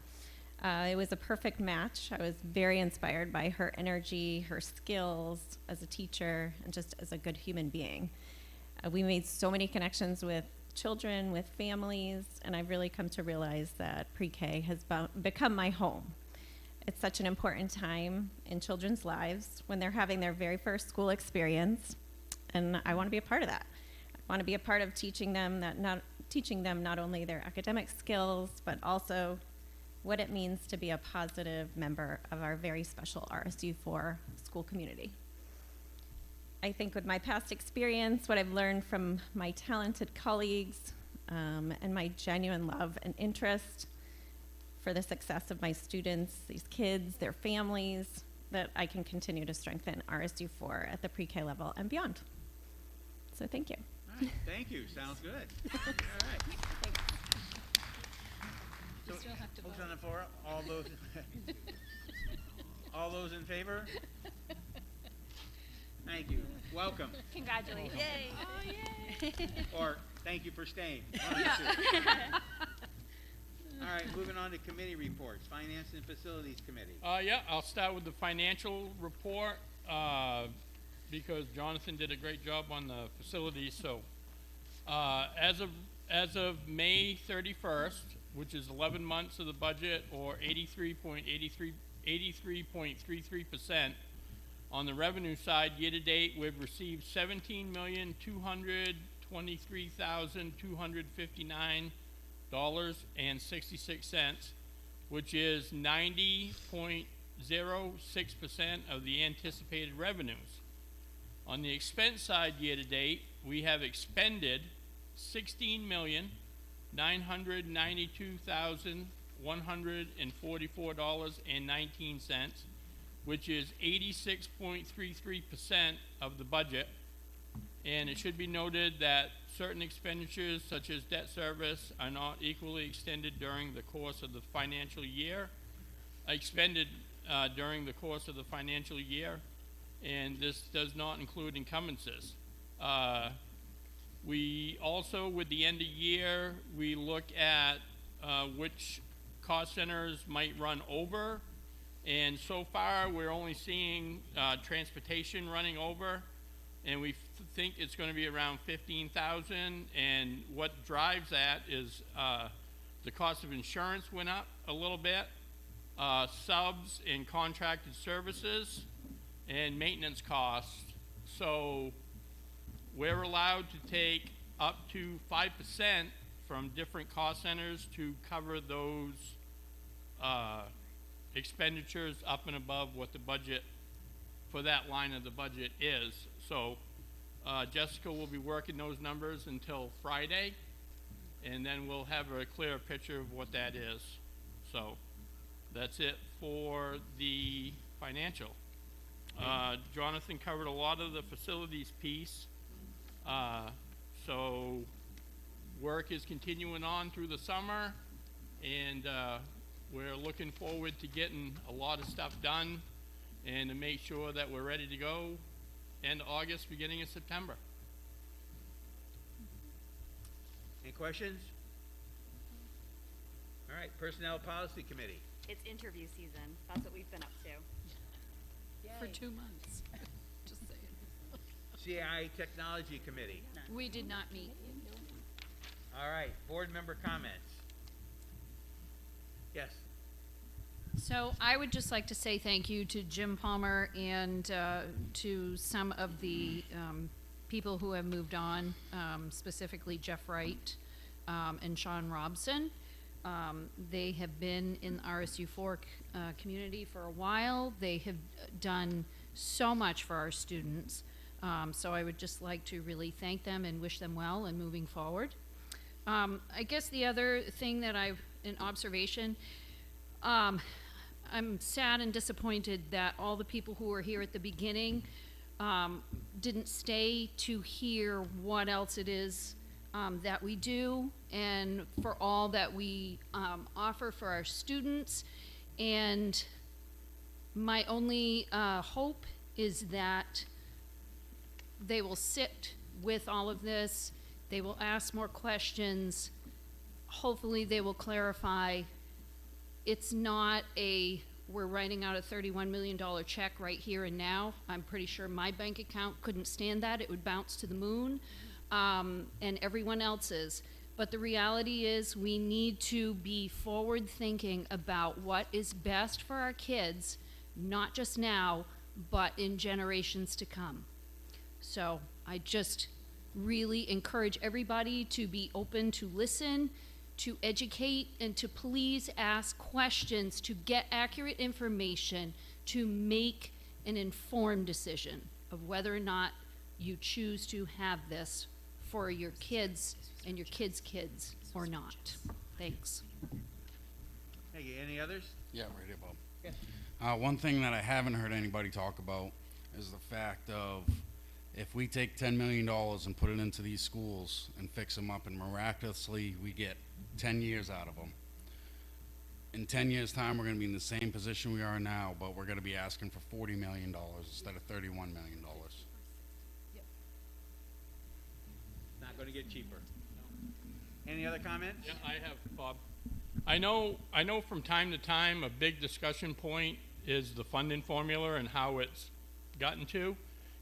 It was a perfect match. I was very inspired by her energy, her skills as a teacher, and just as a good human being. We made so many connections with children, with families, and I've really come to realize that pre-K has become my home. It's such an important time in children's lives when they're having their very first school experience, and I want to be a part of that. I want to be a part of teaching them not only their academic skills, but also what it means to be a positive member of our very special RSU4 school community. I think with my past experience, what I've learned from my talented colleagues, and my genuine love and interest for the success of my students, these kids, their families, that I can continue to strengthen RSU4 at the pre-K level and beyond. So thank you. All right, thank you, sounds good. All right. So, still have to folks vote. on the floor, all those in favor? Thank you, welcome, Congratulations. or thank you for staying. One of the two. All right, moving on to committee reports, Finance and Facilities Committee. Yeah, I'll start with the financial report, because Jonathan did a great job on the facilities, so, as of May 31st, which is 11 months of the budget, or 83.33% on the revenue side, year-to-date, we've received $17,223,259.66, which is 90.06% of the anticipated revenues. On the expense side, year-to-date, we have expended $16,992,144.19, which is 86.33% of the budget. And it should be noted that certain expenditures, such as debt service, are not equally extended during the course of the financial year, expended during the course of the financial year, and this does not include encumbrances. We also, with the end of year, we look at which cost centers might run over, and so far we're only seeing transportation running over, and we think it's going to be around 15,000. And what drives that is the cost of insurance went up a little bit, subs and contracted services, and maintenance costs. So we're allowed to take up to 5% from different cost centers to cover those expenditures up and above what the budget for that line of the budget is. So Jessica will be working those numbers until Friday, and then we'll have a clearer picture of what that is. So that's it for the financial. Jonathan covered a lot of the facilities piece. So work is continuing on through the summer, and we're looking forward to getting a lot of stuff done and to make sure that we're ready to go end of August, beginning of September. Any questions? All right, Personnel Policy Committee. It's interview season. That's what we've been up to. For 2 months. Just saying. CAI Technology Committee. We did not meet. All right, board member comments. Yes. So I would just like to say thank you to Jim Palmer and to some of the people who have moved on, specifically Jeff Wright and Sean Robson. They have been in the RSU4 community for a while. They have done so much for our students. So I would just like to really thank them and wish them well and moving forward. I guess the other thing that an observation, I'm sad and disappointed that all the people who were here at the beginning didn't stay to hear what else it is that we do and for all that we offer for our students. And my only hope is that they will sit with all of this, they will ask more questions, hopefully they will clarify. It's not we're writing out a $31 million check right here and now. I'm pretty sure my bank account couldn't stand that. It would bounce to the moon, and everyone else's. But the reality is we need to be forward thinking about what is best for our kids, not just now, but in generations to come. So I just really encourage everybody to be open to listen, to educate, and to please ask questions to get accurate information to make an informed decision of whether or not you choose to have this for your kids and your kids' kids or not. Thanks. Thank you. Any others? Yeah, right here, Bob. Yes. One thing that I haven't heard anybody talk about is the fact of If we take $10 million and put it into these schools and fix them up, and miraculously we get 10 years out of them, in 10 years' time, we're going to be in the same position we are now, but we're going to be asking for $40 million instead of $31 million. Not gonna get cheaper. Any other comments? Yeah, I have, Bob. I know from time to time, a big discussion point is the funding formula and how it's gotten to.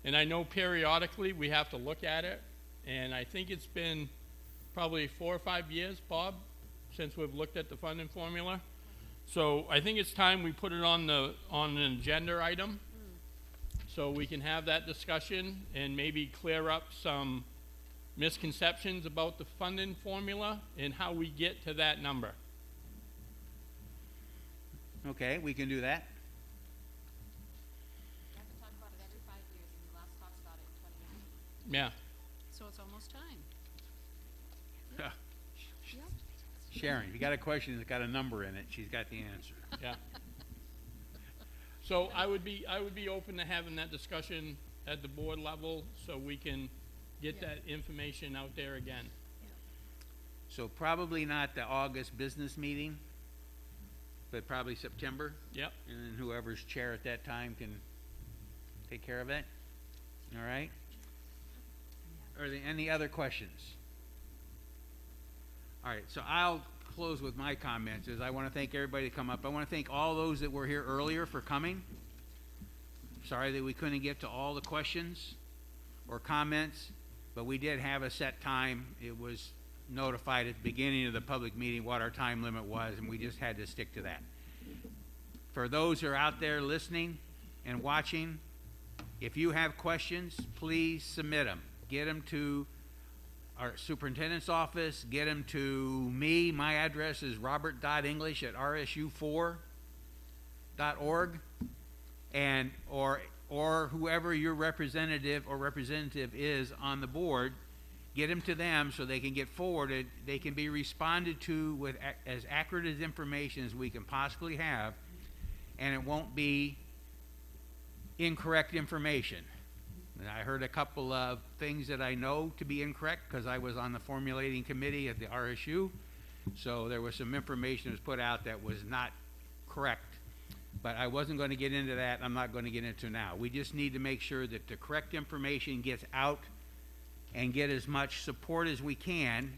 And I know periodically we have to look at it. And I think it's been probably 4 or 5 years, Bob, since we've looked at the funding formula. So I think it's time we put it on an agenda item so we can have that discussion and maybe clear up some misconceptions about the funding formula and how we get to that number. Okay, we can do that. Yeah. So it's almost time. Sharon, if you got a question that's got a number in it, she's got the answer. Yeah. So I would be open to having that discussion at the board level so we can get that information out there again. So probably not the August business meeting, but probably September. Yep. And then whoever's chair at that time can take care of it. All right? Are there any other questions? All right, so I'll close with my comments. Is I want to thank everybody to come up. I want to thank all those that were here earlier for coming. Sorry that we couldn't get to all the questions or comments, but we did have a set time. It was notified at the beginning of the public meeting what our time limit was, and we just had to stick to that. For those who are out there listening and watching, if you have questions, please submit them. Get them to our superintendent's office. Get them to me. My address is robert.english@rsu4.org, and or whoever your representative is on the board. Get them to them so they can get forwarded. They can be responded to with as accurate as information as we can possibly have, and it won't be incorrect information. And I heard a couple of things that I know to be incorrect because I was on the formulating committee at the RSU. So there was some information that was put out that was not correct. But I wasn't going to get into that. I'm not going to get into now. We just need to make sure that the correct information gets out and get as much support as we can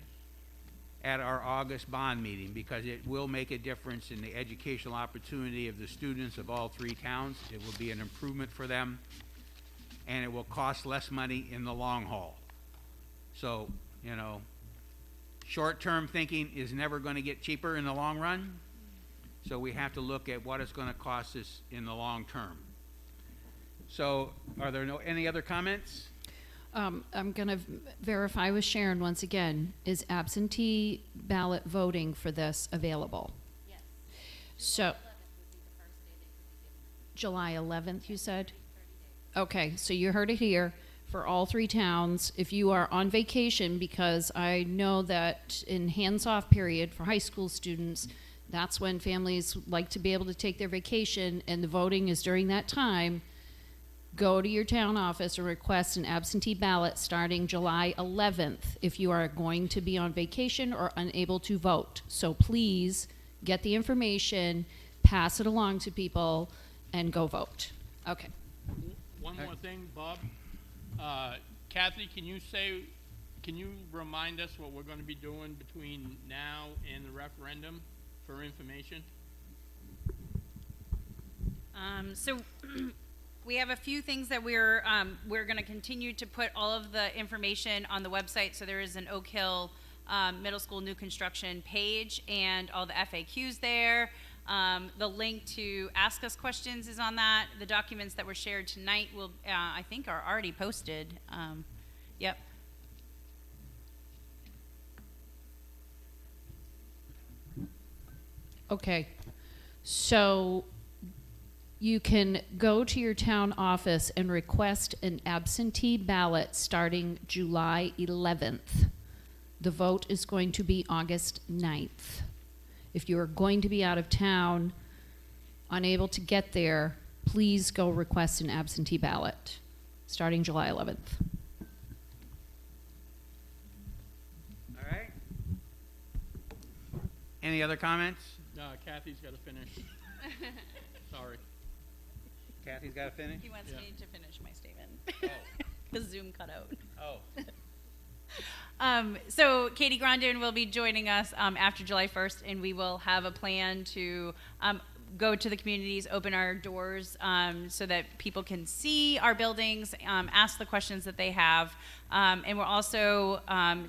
at our August bond meeting, because it will make a difference in the educational opportunity of the students of all 3 towns. It will be an improvement for them, and it will cost less money in the long haul. So, you know, short-term thinking is never going to get cheaper in the long run. So we have to look at what it's going to cost us in the long term. So are there any other comments? I'm going to verify with Sharon once again. Is absentee ballot voting for this available? Yes. So, July 11th, you said? Okay, so you heard it here. For all 3 towns, if you are on vacation, because I know that in hands-off period for high school students, that's when families like to be able to take their vacation, and the voting is during that time. Go to your town office and request an absentee ballot starting July 11th if you are going to be on vacation or unable to vote. So please get the information, pass it along to people, and go vote. Okay. One more thing, Bob. Kathy, can you remind us what we're going to be doing between now and the referendum for information? So we have a few things that we're going to continue to put all of the information on the website. So there is an Oak Hill Middle School new construction page and all the FAQs there. The link to ask us questions is on that. The documents that were shared tonight will, I think, are already posted. Yep. Okay. So you can go to your town office and request an absentee ballot starting July 11th. The vote is going to be August 9th. If you are going to be out of town, unable to get there, please go request an absentee ballot. starting July 11th. All right. Any other comments? Kathy's got to finish. Sorry. Kathy's got to finish? He wants Yeah. me to finish my statement. Oh. Because Zoom cut out. Oh. So Katie Grondin will be joining us after July 1st, and we will have a plan to go to the communities, open our doors so that people can see our buildings, ask the questions that they have, and we'll also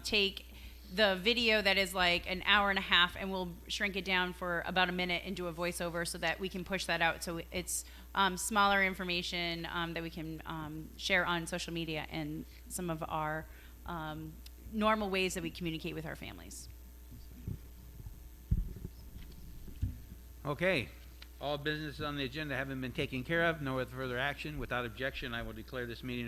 take the video that is like an hour and a half, and we'll shrink it down for about a minute and do a voiceover so that we can push that out. So it's smaller information that we can share on social media and some of our normal ways that we communicate with our families. Okay. All business on the agenda having been taken care of, no further action. Without objection, I will declare this meeting